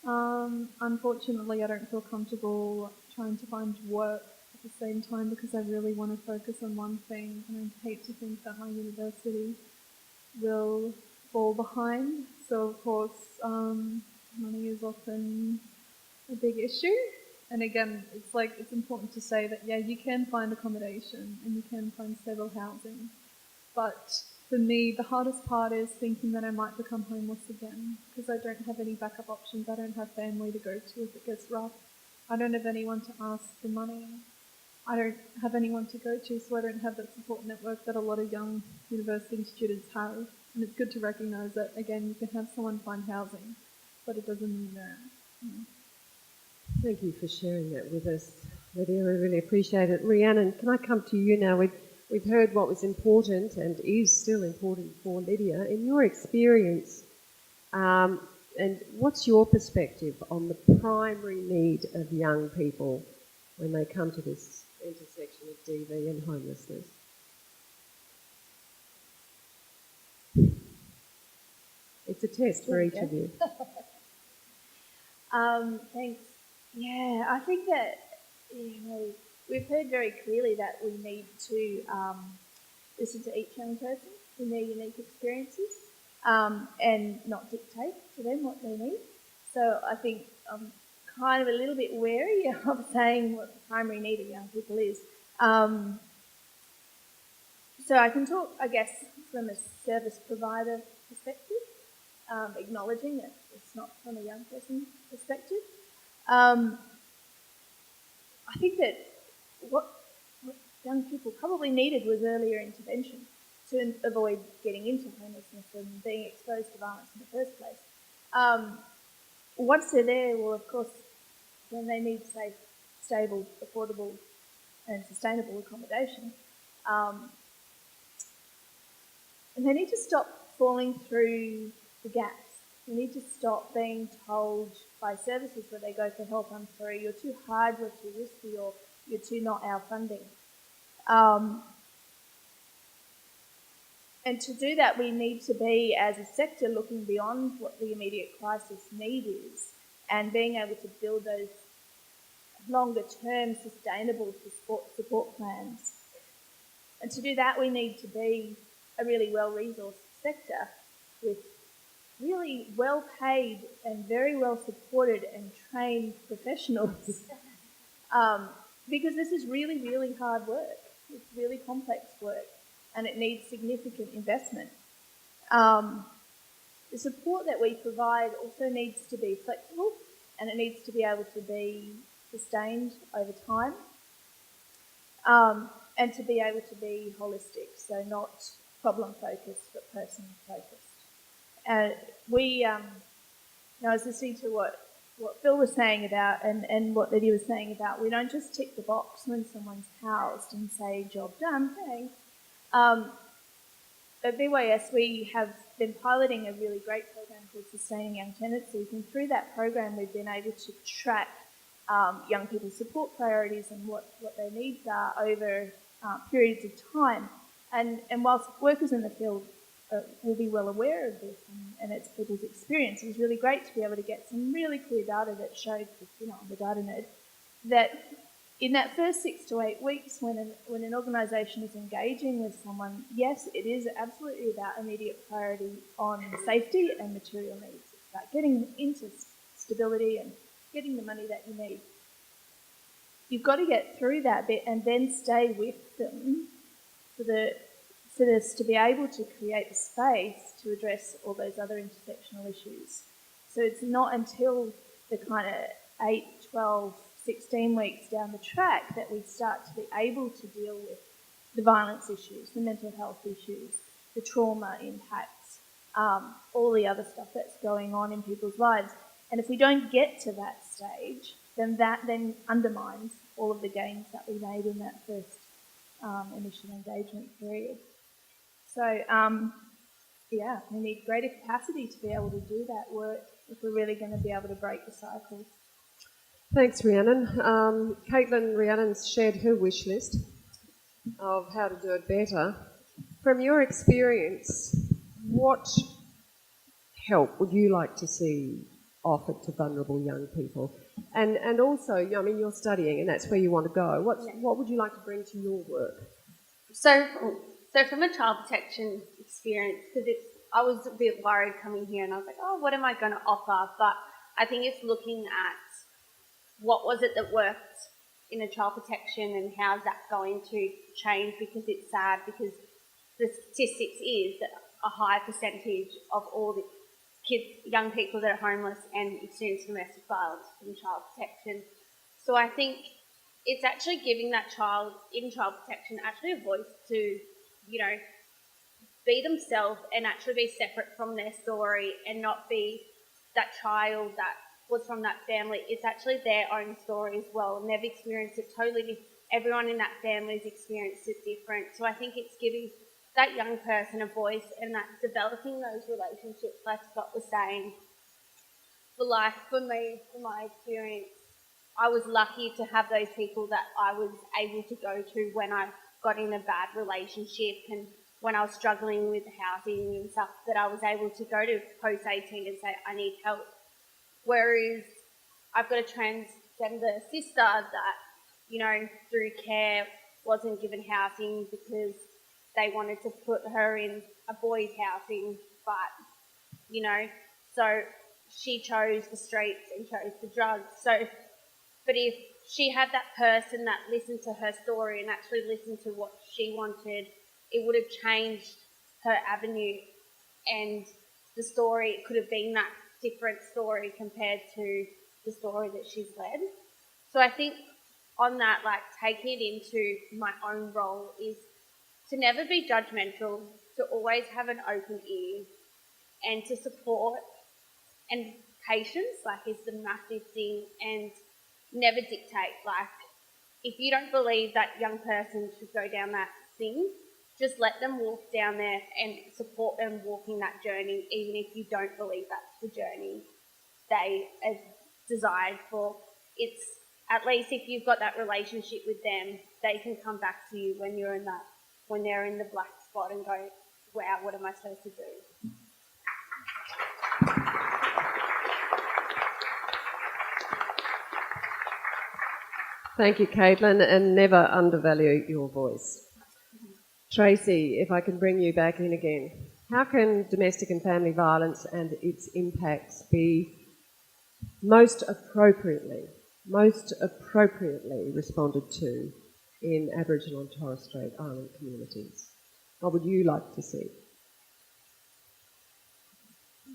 Speaker 3: Unfortunately, I don't feel comfortable trying to find work at the same time because I really want to focus on one thing, and I hate to think that my university will fall behind. So, of course, money is often a big issue. And again, it's important to say that, yeah, you can find accommodation and you can find stable housing. But for me, the hardest part is thinking that I might become homeless again because I don't have any backup options. I don't have family to go to if it gets rough. I don't have anyone to ask for money. I don't have anyone to go to, so I don't have that support network that a lot of young university students have. And it's good to recognise that, again, you can have someone find housing, but it doesn't mean that.
Speaker 1: Thank you for sharing that with us, Lydia. We really appreciate it. Rhiannon, can I come to you now? We've heard what was important and is still important for Lydia. In your experience, and what's your perspective on the primary need of young people when they come to this intersection of DV and homelessness? It's a test for each of you.
Speaker 9: Thanks. Yeah, I think that we've heard very clearly that we need to listen to each young person in their unique experiences and not dictate to them what they need. So I think I'm kind of a little bit wary of saying what the primary need of young people is. So I can talk, I guess, from a service provider perspective, acknowledging that it's not from a young person perspective. I think that what young people probably needed was earlier intervention to avoid getting into homelessness and being exposed to violence in the first place. Once they're there, well, of course, then they need safe, stable, affordable and sustainable accommodation. And they need to stop falling through the gaps. They need to stop being told by services where they go for help, I'm sorry, you're too hard, you're too risky, or you're too not our funding. And to do that, we need to be, as a sector, looking beyond what the immediate crisis need is and being able to build those longer-term, sustainable support plans. And to do that, we need to be a really well-resourced sector with really well-paid and very well-supported and trained professionals because this is really, really hard work. It's really complex work and it needs significant investment. The support that we provide also needs to be flexible and it needs to be able to be sustained over time and to be able to be holistic, so not problem-focused but person-focused. I was listening to what Phil was saying about and what Lydia was saying about we don't just tick the box when someone's housed and say, job done, thanks. At BYS, we have been piloting a really great program called Sustaining Young Tenancies, and through that program we've been able to track young people's support priorities and what their needs are over periods of time. And whilst workers in the field will be well aware of this and it's people's experience, it was really great to be able to get some really clear data that showed, I'm the data nerd, that in that first 6 to 8 weeks when an organisation is engaging with someone, yes, it is absolutely about immediate priority on safety and material needs. It's about getting into stability and getting the money that you need. You've got to get through that bit and then stay with them for this to be able to create the space to address all those other intersectional issues. So it's not until the kind of 8, 12, 16 weeks down the track that we start to be able to deal with the violence issues, the mental health issues, the trauma impacts, all the other stuff that's going on in people's lives. And if we don't get to that stage, then that then undermines all of the gains that we made in that first initial engagement period. So, we need greater capacity to be able to do that work if we're really going to be able to break the cycles.
Speaker 1: Thanks, Rhiannon. Caitlin, Rhiannon's shared her wish list of how to do it better. From your experience, what help would you like to see offered to vulnerable young people? And also, you're studying and that's where you want to go. What would you like to bring to your work?
Speaker 10: So from a child protection experience, because I was a bit worried coming here and I was like, what am I going to offer? But I think it's looking at what was it that worked in a child protection and how's that going to change, because it's sad, because the statistics is that a high percentage of all the kids, young people that are homeless and experience domestic violence in child protection. So I think it's actually giving that child in child protection actually a voice to, you know, be themselves and actually be separate from their story and not be that child that was from that family. It's actually their own story as well, and they've experienced it totally. Everyone in that family's experienced it different. So I think it's giving that young person a voice and that developing those relationships, like Scott was saying. For me, for my experience, I was lucky to have those people that I was able to go to when I got in a bad relationship and when I was struggling with housing and stuff, that I was able to go to post-18 and say, I need help. Whereas I've got a transgender sister that, you know, through care wasn't given housing because they wanted to put her in a boys' housing, but, you know, so she chose the streets and chose the drugs. So, but if she had that person that listened to her story and actually listened to what she wanted, it would have changed her avenue, and the story could have been that different story compared to the story that she's led. So I think on that, like, taking it into my own role is to never be judgmental, to always have an open ear, and to support, and patience, like, is the massive thing, and never dictate. Like, if you don't believe that young person should go down that thing, just let them walk down there and support them walking that journey, even if you don't believe that's the journey they are desired for. It's, at least if you've got that relationship with them, they can come back to you when you're in that, when they're in the black spot and go, wow, what am I supposed to do?
Speaker 1: Thank you, Caitlin, and never undervalue your voice. Tracy, if I can bring you back in again. How can domestic and family violence and its impacts be most appropriately responded to in Aboriginal and Torres Strait Island communities? What would you like to see?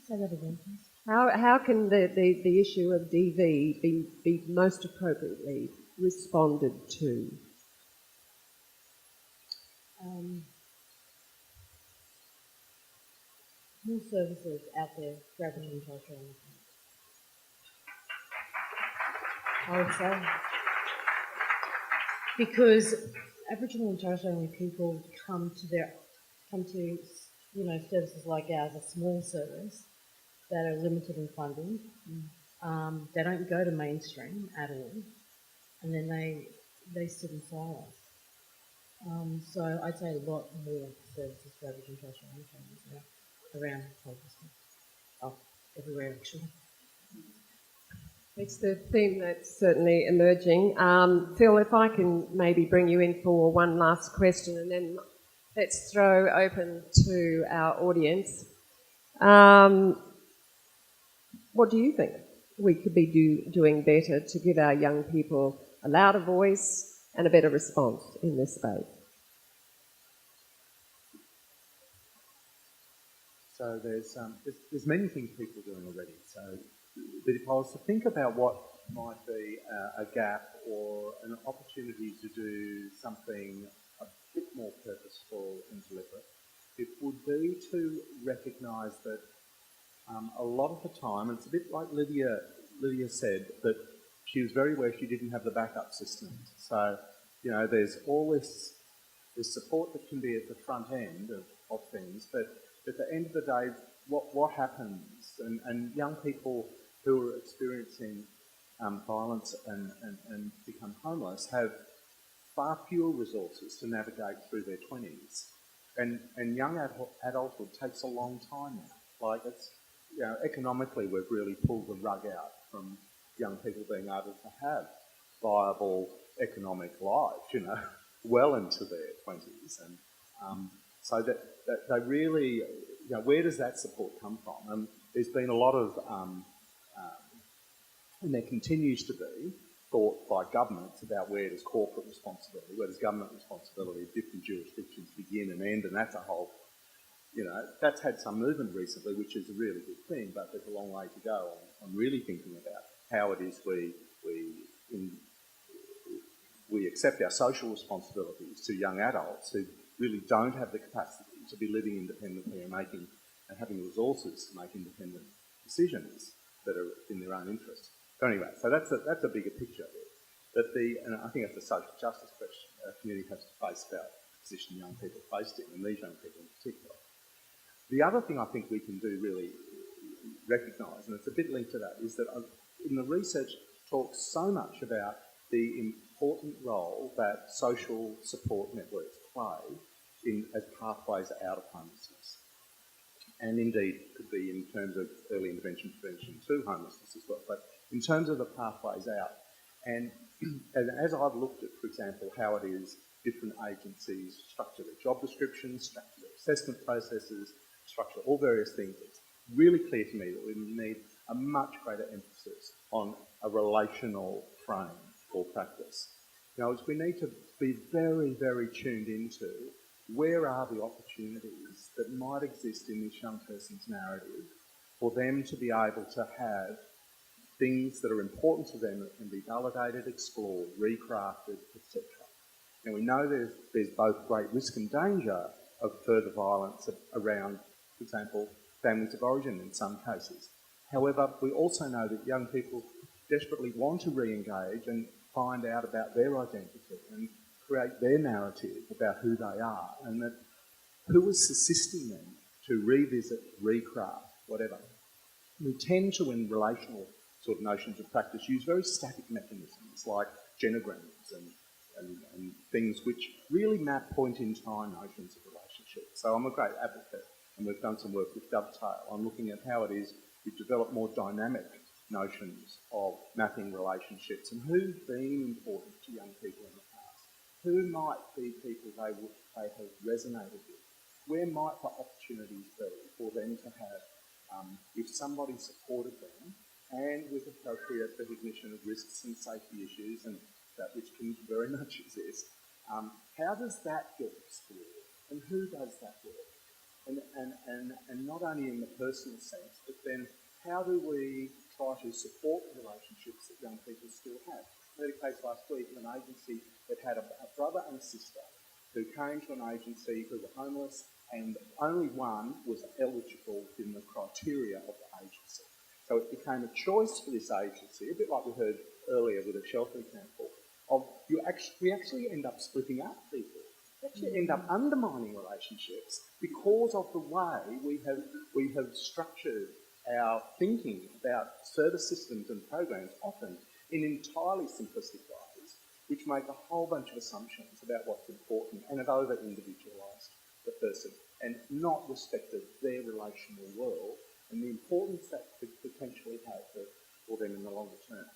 Speaker 2: Say that again, please.
Speaker 1: How can the issue of DV be most appropriately responded to?
Speaker 2: More services out there for Aboriginal and Torres Strait Island. I would say. Because Aboriginal and Torres Strait Island people come to, you know, services like ours, a small service, that are limited in funding. They don't go to mainstream at all, and then they sit in silence. So I'd say a lot more services for Aboriginal and Torres Strait Island families around Palmerston. Oh, everywhere actually.
Speaker 1: It's the theme that's certainly emerging. Phil, if I can maybe bring you in for one last question, and then let's throw open to our audience. What do you think we could be doing better to give our young people a louder voice and a better response in this space?
Speaker 7: So there's many things people are doing already. So, but if I was to think about what might be a gap or an opportunity to do something a bit more purposeful and deliberate, it would be to recognise that a lot of the time, and it's a bit like Lydia said, that she was very aware she didn't have the backup systems. So, you know, there's all this support that can be at the front end of things, but at the end of the day, what happens, and young people who are experiencing violence and become homeless have far fewer resources to navigate through their 20s. And young adulthood takes a long time now. Like, it's, you know, economically we've really pulled the rug out from young people being able to have viable economic life, you know, well into their 20s. And so that they really, you know, where does that support come from? And there's been a lot of, and there continues to be, thought by governments about where does corporate responsibility, where does government responsibility of different jurisdictions begin and end, and that's a whole, that's had some movement recently, which is a really good thing, but there's a long way to go on really thinking about how it is we accept our social responsibilities to young adults who really don't have the capacity to be living independently and having the resources to make independent decisions that are in their own interest. So anyway, so that's a bigger picture there. And I think that's a social justice question our community has to face about the position young people faced in, and these young people in particular. The other thing I think we can do really recognise, and it's a bit linked to that, is that in the research talks so much about the important role that social support networks play as pathways out of homelessness. And indeed could be in terms of early intervention prevention to homelessness as well, but in terms of the pathways out. And as I've looked at, for example, how it is different agencies structure their job descriptions, structure their assessment processes, structure all various things, it's really clear to me that we need a much greater emphasis on a relational frame for practice. We need to be very, very tuned into where are the opportunities that might exist in this young person's narrative for them to be able to have things that are important to them that can be validated, explored, recrafted, etc. And we know there's both great risk and danger of further violence around, for example, families of origin in some cases. However, we also know that young people desperately want to re-engage and find out about their identity and create their narrative about who they are, and that who is assisting them to revisit, recraft, whatever. We tend to, in relational sort of notions of practice, use very static mechanisms like genograms and things which really map point-in-time notions of relationships. So I'm a great advocate, and we've done some work with Dovetail on looking at how it is we develop more dynamic notions of mapping relationships and who's been important to young people in the past. Who might be people they have resonated with? Where might the opportunities be for them to have, if somebody supported them, and with appropriate recognition of risks and safety issues, and that which can very much exist, how does that get explored? And who does that work? And not only in the personal sense, but then how do we try to support the relationships that young people still have? I had a case last week of an agency that had a brother and a sister who came to an agency who were homeless, and only one was eligible within the criteria of the agency. So it became a choice for this agency, a bit like we heard earlier with a shelter example, of we actually end up splitting up people. We actually end up undermining relationships because of the way we have structured our thinking about service systems and programs, often in entirely simplistic ways, which make a whole bunch of assumptions about what's important and have over-individualised the person and not respected their relational world and the importance that could potentially have for them in the longer term.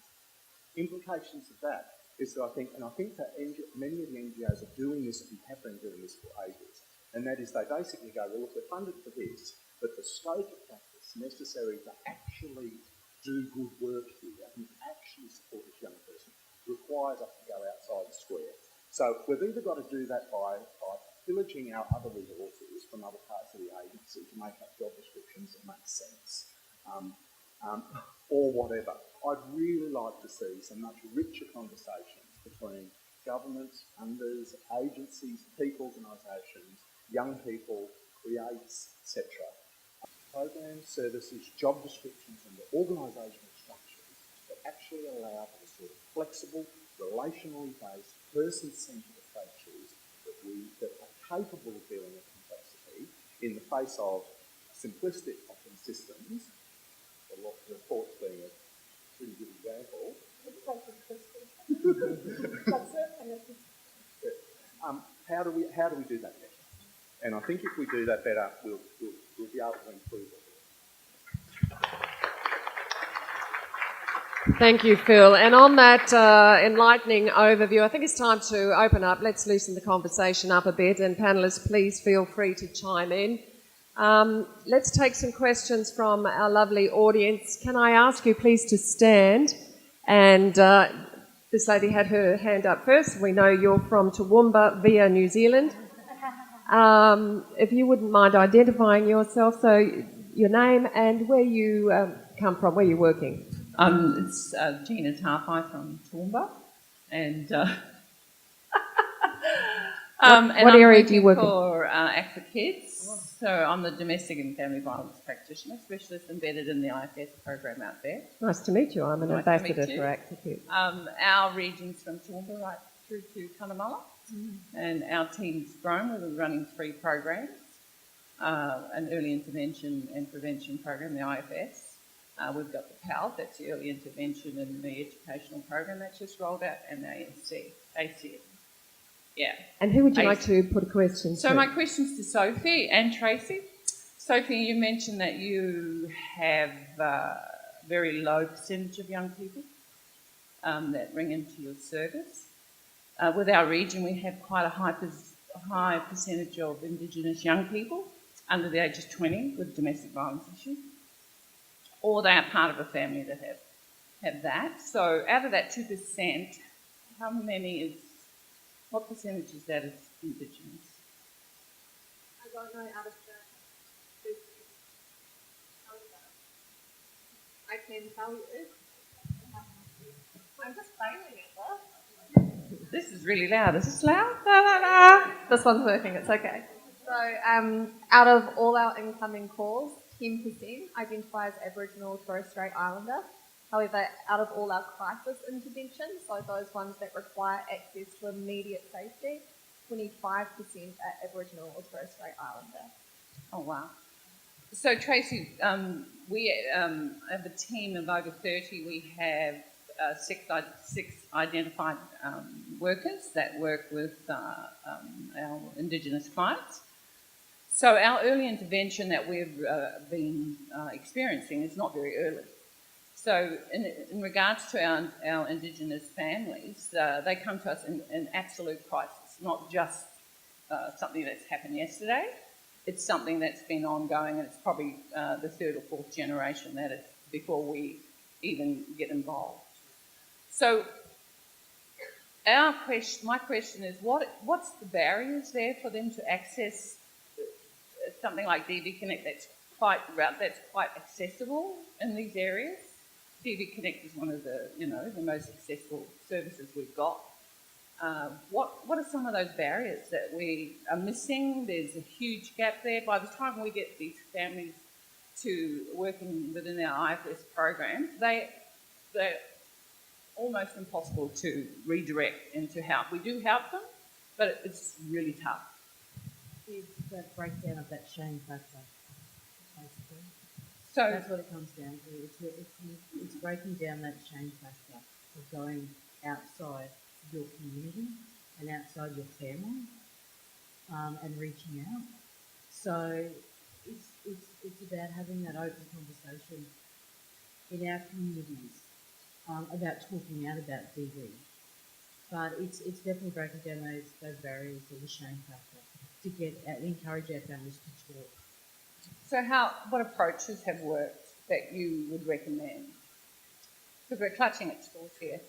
Speaker 7: Implications of that is that I think that many of the NGOs are doing this and have been doing this for ages, and that is they basically go, well, look, we're funded for this, but the scope of practice necessary to actually do good work here and actually support this young person requires us to go outside the square. So we've either got to do that by pillaging our other resources from other parts of the agency to make up job descriptions that make sense, or whatever. I'd really like to see some much richer conversations between governments, funders, agencies, peak organisations, young people, creates, etc. Programs, services, job descriptions and the organisational structures that actually allow for the sort of flexible, relationally based, person-centred approaches that are capable of dealing with complexity in the face of simplistic often systems, the reports being a pretty good example. How do we do that better? And I think if we do that better, we'll be able to improve it.
Speaker 1: Thank you, Phil. And on that enlightening overview, I think it's time to open up. Let's loosen the conversation up a bit. And panellists, please feel free to chime in. Let's take some questions from our lovely audience. Can I ask you please to stand and this lady had her hand up first. We know you're from Toowoomba via New Zealand. If you wouldn't mind identifying yourself, so your name and where you come from, where you're working.
Speaker 11: It's Gina Tarpai from Toowoomba, and
Speaker 1: what area do you work in?
Speaker 11: For Act for Kids. So I'm the domestic and family violence practitioner specialist embedded in the IFS program out there.
Speaker 1: Nice to meet you. I'm an ambassador for Act for Kids.
Speaker 11: Our region's from Toowoomba right through to Cunnamulla, and our team's grown. We're running 3 programs, an early intervention and prevention program, the IFS. We've got the PAL, that's the early intervention and the educational program that's just rolled out, and the ACS. Yeah.
Speaker 1: And who would you like to put a question to?
Speaker 11: So my question's to Sophie and Tracy. Sophie, you mentioned that you have a very low percentage of young people that ring into your service. With our region, we have quite a high percentage of Indigenous young people under the age of 20 with domestic violence issues, or they are part of a family that have that. So out of that 2%, what percentage is that as Indigenous?
Speaker 8: I don't know out of the 2%. I can tell you. I'm just failing it though.
Speaker 11: This is really loud. Is this loud?
Speaker 8: This one's working, it's okay. So out of all our incoming calls, 10% identify as Aboriginal or Torres Strait Islander. However, out of all our crisis interventions, so those ones that require access to immediate safety, 25% are Aboriginal or Torres Strait Islander.
Speaker 11: Oh, wow. So, Tracy, we have a team of over 30. We have six identified workers that work with our Indigenous clients. So our early intervention that we've been experiencing is not very early. So in regards to our Indigenous families, they come to us in absolute crisis, not just something that's happened yesterday. It's something that's been ongoing, and it's probably the 3rd or 4th generation that it's before we even get involved. So my question is, what's the barriers there for them to access something like DV Connect that's quite accessible in these areas? DV Connect is one of the most accessible services we've got. What are some of those barriers that we are missing? There's a huge gap there. By the time we get these families to working within our IFS program, they're almost impossible to redirect into help. We do help them, but it's really tough.
Speaker 2: It's that breakdown of that shame factor, basically.
Speaker 11: So
Speaker 2: that's what it comes down to. It's breaking down that shame factor of going outside your community and outside your family, and reaching out. So it's about having that open conversation in our communities about talking out about DV. But it's definitely breaking down those barriers of the shame factor to get encourage our families to talk.
Speaker 11: So what approaches have worked that you would recommend? Because we're clutching at straws here.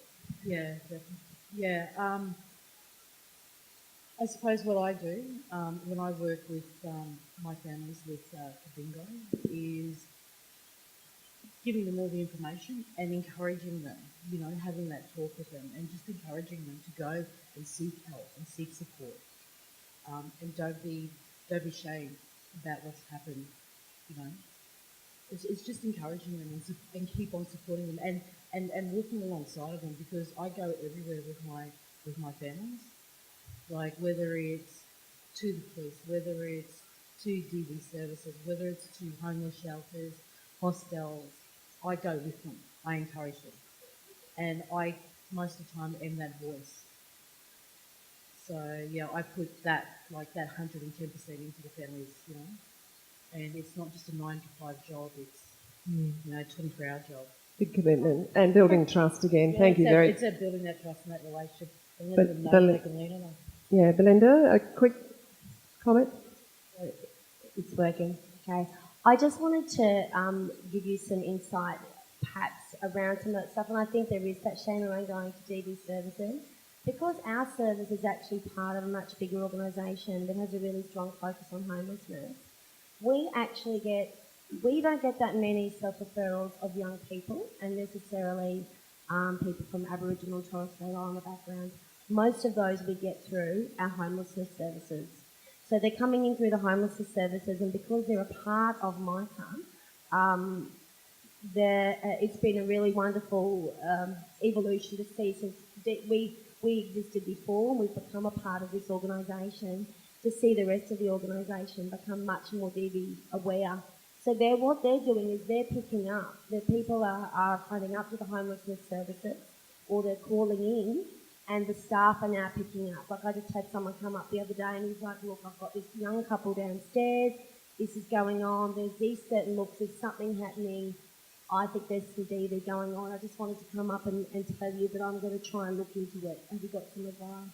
Speaker 2: Yeah, definitely. Yeah. I suppose what I do when I work with my families with bingo is giving them all the information and encouraging them, having that talk with them and just encouraging them to go and seek help and seek support. And don't be ashamed about what's happened, It's just encouraging them and keep on supporting them and walking alongside of them, because I go everywhere with my families, like whether it's to the police, whether it's to DV services, whether it's to homeless shelters, hostels. I go with them. I encourage them, and I most of the time am that voice. So yeah, I put that 110% into the families, and it's not just a 9 to 5 job; it's 24-hour job.
Speaker 1: Big commitment and building trust again. Thank you very much.
Speaker 2: It's about building that trust and that relationship, and
Speaker 1: But
Speaker 2: letting them know they can lean on us.
Speaker 1: Yeah, Belinda, a quick comment.
Speaker 4: It's working. Okay. I just wanted to give you some insight perhaps around some of that stuff, and I think there is that shame around going to DV services. Because our service is actually part of a much bigger organisation that has a really strong focus on homelessness, we don't get that many self-referrals of young people, and necessarily people from Aboriginal and Torres Strait Islander backgrounds. Most of those we get through our homelessness services. So they're coming in through the homelessness services, and because they're a part of MICA, it's been a really wonderful evolution to see since we existed before and we've become a part of this organisation, to see the rest of the organisation become much more DV aware. So what they're doing is they're picking up. The people are phoning up to the homelessness services, or they're calling in, and the staff are now picking up. Like, I just had someone come up the other day and he's like, look, I've got this young couple downstairs, this is going on, there's these certain looks, there's something happening, I think there's some DV going on, I just wanted to come up and tell you that I'm going to try and look into it. Have you got some advice?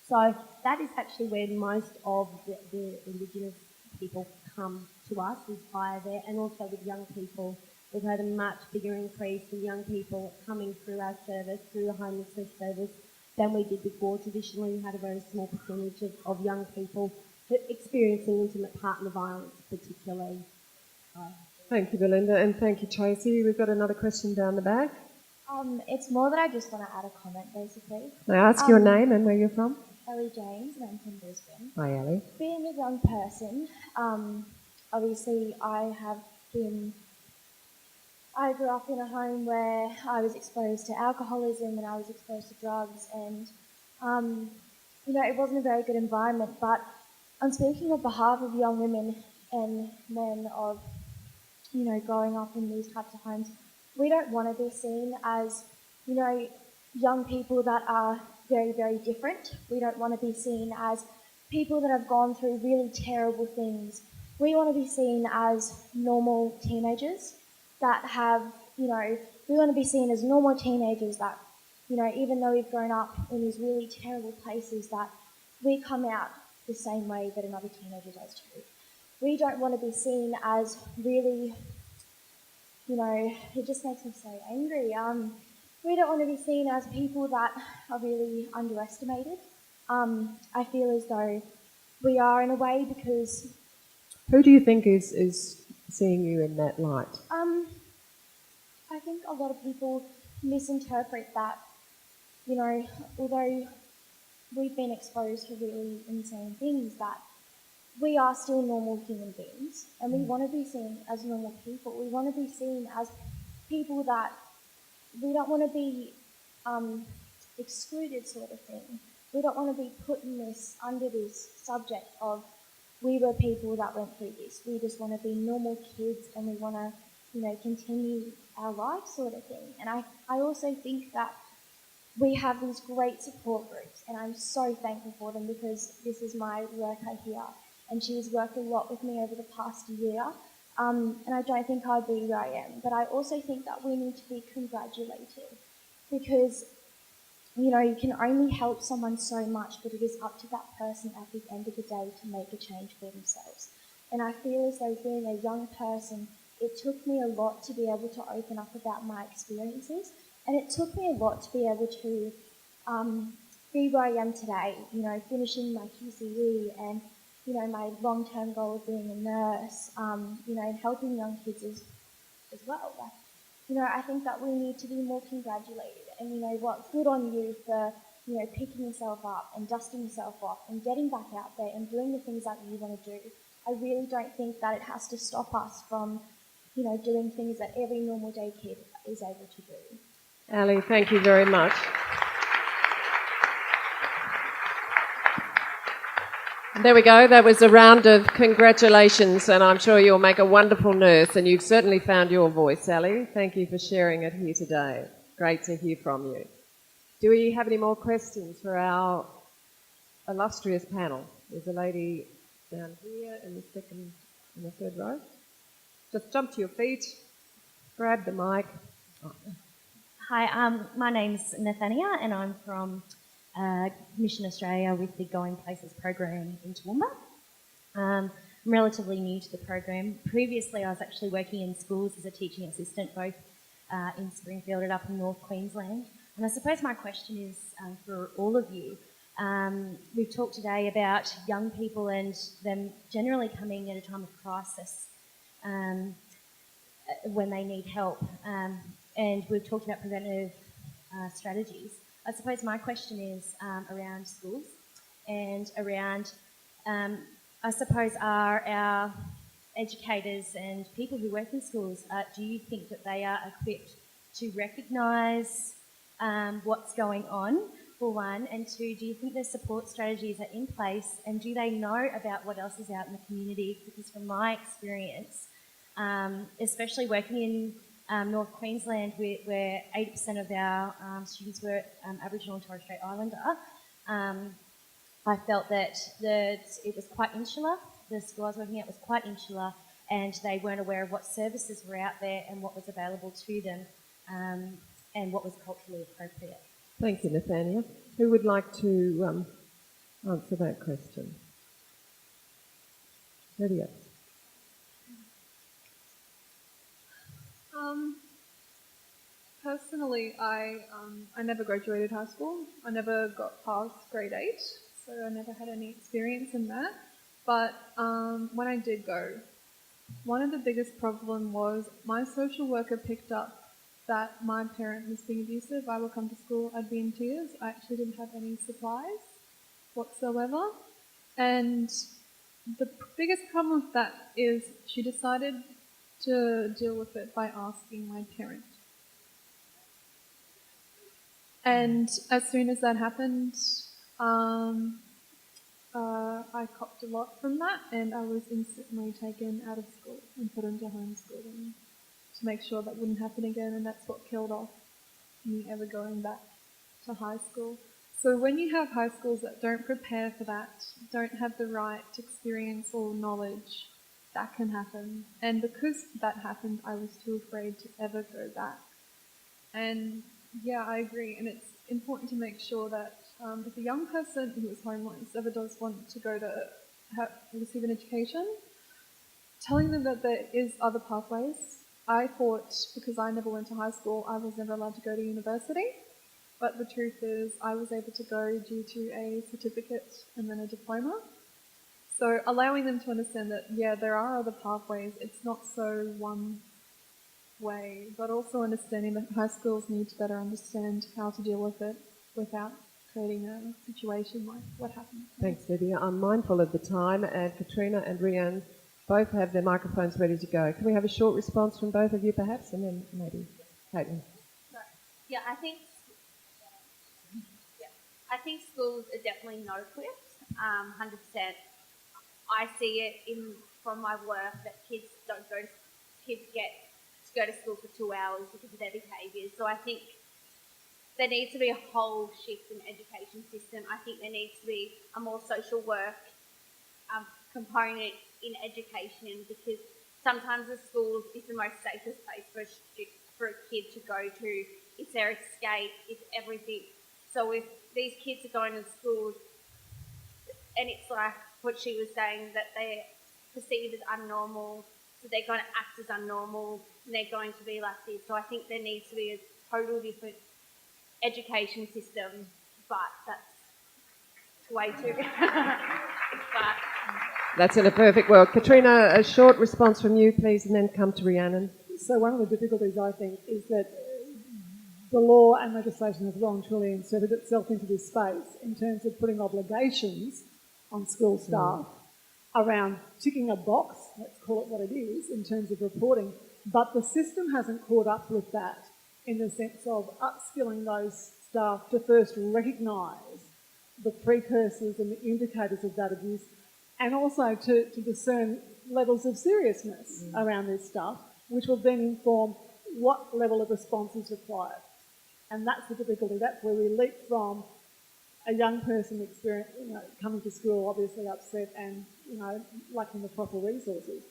Speaker 4: So that is actually where most of the Indigenous people come to us, is via there, and also with young people. We've had a much bigger increase in young people coming through our service, through the homelessness service, than we did before. Traditionally, we had a very small percentage of young people experiencing intimate partner violence, particularly.
Speaker 1: Thank you, Belinda, and thank you, Tracy. We've got another question down the back.
Speaker 9: It's more that I just want to add a comment, basically.
Speaker 1: May I ask your name and where you're from?
Speaker 9: Ellie James, and I'm from Brisbane.
Speaker 1: Hi, Ellie.
Speaker 9: Being a young person, obviously I grew up in a home where I was exposed to alcoholism and I was exposed to drugs, and it wasn't a very good environment. But I'm speaking on behalf of young women and men of, growing up in these types of homes. We don't want to be seen as, young people that are very, very different. We don't want to be seen as people that have gone through really terrible things. We want to be seen as normal teenagers that have, we want to be seen as normal teenagers that, even though we've grown up in these really terrible places, that we come out the same way that another teenager does too. We don't want to be seen as really, it just makes me so angry. We don't want to be seen as people that are really underestimated. I feel as though we are in a way, because...
Speaker 1: Who do you think is seeing you in that light?
Speaker 9: I think a lot of people misinterpret that, although we've been exposed to really insane things, that we are still normal human beings, and we want to be seen as normal people. We want to be seen as people that we don't want to be excluded, sort of thing. We don't want to be put in under this subject of, we were people that went through this. We just want to be normal kids, and we want to, continue our life, sort of thing. And I also think that we have these great support groups, and I'm so thankful for them, because this is my worker here, and she's worked a lot with me over the past year. And I don't think I'd be where I am. But I also think that we need to be congratulated, because, you can only help someone so much, but it is up to that person at the end of the day to make a change for themselves. And I feel as though, being a young person, it took me a lot to be able to open up about my experiences, and it took me a lot to be able to be where I am today, finishing my QCE and, my long-term goal of being a nurse, and helping young kids as well. I think that we need to be more congratulated, and good on you for, picking yourself up and dusting yourself off and getting back out there and doing the things that you want to do. I really don't think that it has to stop us from, doing things that every normal day kid is able to do.
Speaker 1: Ali, thank you very much. There we go. That was a round of congratulations, and I'm sure you'll make a wonderful nurse, and you've certainly found your voice, Ali. Thank you for sharing it here today. Great to hear from you. Do we have any more questions for our illustrious panel? There's a lady down here in the third row. Just jump to your feet, grab the mic. Oh.
Speaker 12: Hi, my name's Nathania, and I'm from Mission Australia with the Going Places program in Toowoomba. I'm relatively new to the program. Previously, I was actually working in schools as a teaching assistant, both in Springfield and up in North Queensland. And I suppose my question is for all of you. We've talked today about young people and them generally coming at a time of crisis when they need help. And we've talked about preventative strategies. I suppose my question is around schools and around, I suppose, are our educators and people who work in schools, do you think that they are equipped to recognise what's going on, for one, and two, do you think their support strategies are in place and do they know about what else is out in the community? Because from my experience, especially working in North Queensland where 80% of our students were Aboriginal and Torres Strait Islander, I felt that it was quite insular. The school I was working at was quite insular and they weren't aware of what services were out there and what was available to them and what was culturally appropriate.
Speaker 1: Thank you, Nathania. Who would like to answer that question? Lydia.
Speaker 3: Personally, I never graduated high school. I never got past grade 8, so I never had any experience in that. But when I did go, one of the biggest problem was my social worker picked up that my parent was being abusive. I would come to school, I'd be in tears. I actually didn't have any supplies whatsoever. And the biggest problem with that is she decided to deal with it by asking my parent. And as soon as that happened, I copped a lot from that, and I was instantly taken out of school and put into homeschooling to make sure that wouldn't happen again, and that's what killed off me ever going back to high school. So when you have high schools that don't prepare for that, don't have the right experience or knowledge, that can happen. And because that happened, I was too afraid to ever go back. And yeah, I agree, and it's important to make sure that if a young person who is homeless ever does want to go to receive an education, telling them that there is other pathways. I thought, because I never went to high school, I was never allowed to go to university, but the truth is I was able to go due to a certificate and then a diploma. So allowing them to understand that, yeah, there are other pathways, it's not so one way, but also understanding that high schools need to better understand how to deal with it without creating a situation like what happened.
Speaker 1: Thanks, Lydia. I'm mindful of the time, and Katrina and Rhiannon both have their microphones ready to go. Can we have a short response from both of you, perhaps, and then maybe Caitlin?
Speaker 10: Yeah, I think schools are definitely not equipped, 100%. I see it from my work that kids get to go to school for 2 hours because of their behaviours. So I think there needs to be a whole shift in the education system. I think there needs to be a more social work component in education, because sometimes the schools is the most safest place for a kid to go to. It's their escape, it's everything. So if these kids are going to schools and it's like what she was saying, that they're perceived as unnormal, so they're going to act as unnormal and they're going to be like this. So I think there needs to be a total different education system, but that's way too... but
Speaker 1: That's in a perfect world. Katrina, a short response from you, please, and then come to Rhiannon.
Speaker 5: So one of the difficulties, I think, is that the law and legislation has well and truly inserted itself into this space in terms of putting obligations on school staff around ticking a box, let's call it what it is, in terms of reporting. But the system hasn't caught up with that in the sense of upskilling those staff to first recognise the precursors and the indicators of that abuse, and also to discern levels of seriousness around this stuff, which will then inform what level of response is required. And that's the difficulty. That's where we leap from a young person coming to school obviously upset and, lacking the proper resources,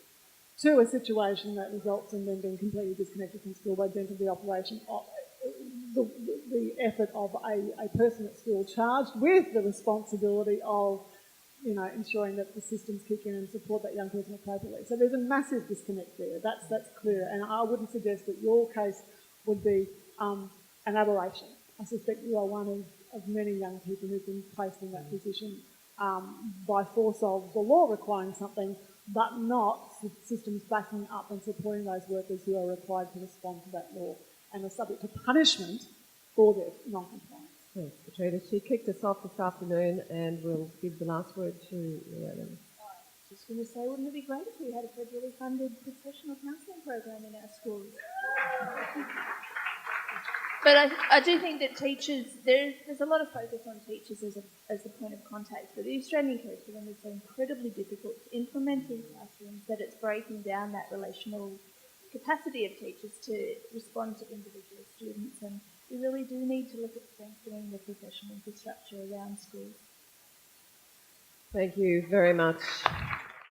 Speaker 5: to a situation that results in them being completely disconnected from school by dint of the operation of the effort of a person at school charged with the responsibility of ensuring that the systems kick in and support that young person appropriately. So there's a massive disconnect there. That's clear. And I wouldn't suggest that your case would be an aberration. I suspect you are one of many young people who've been placed in that position by force of the law requiring something, but not systems backing up and supporting those workers who are required to respond to that law and are subject to punishment for their non-compliance.
Speaker 1: Thanks, Katrina. She kicked us off this afternoon, and we'll give the last word to Leona.
Speaker 9: Just going to say, wouldn't it be great if we had a federally funded professional counselling program in our schools? But I do think that teachers, there's a lot of focus on teachers as the point of contact, but the Australian curriculum is so incredibly difficult to implement in classrooms that it's breaking down that relational capacity of teachers to respond to individual students, and we really do need to look at strengthening the professional infrastructure around schools.
Speaker 1: Thank you very much.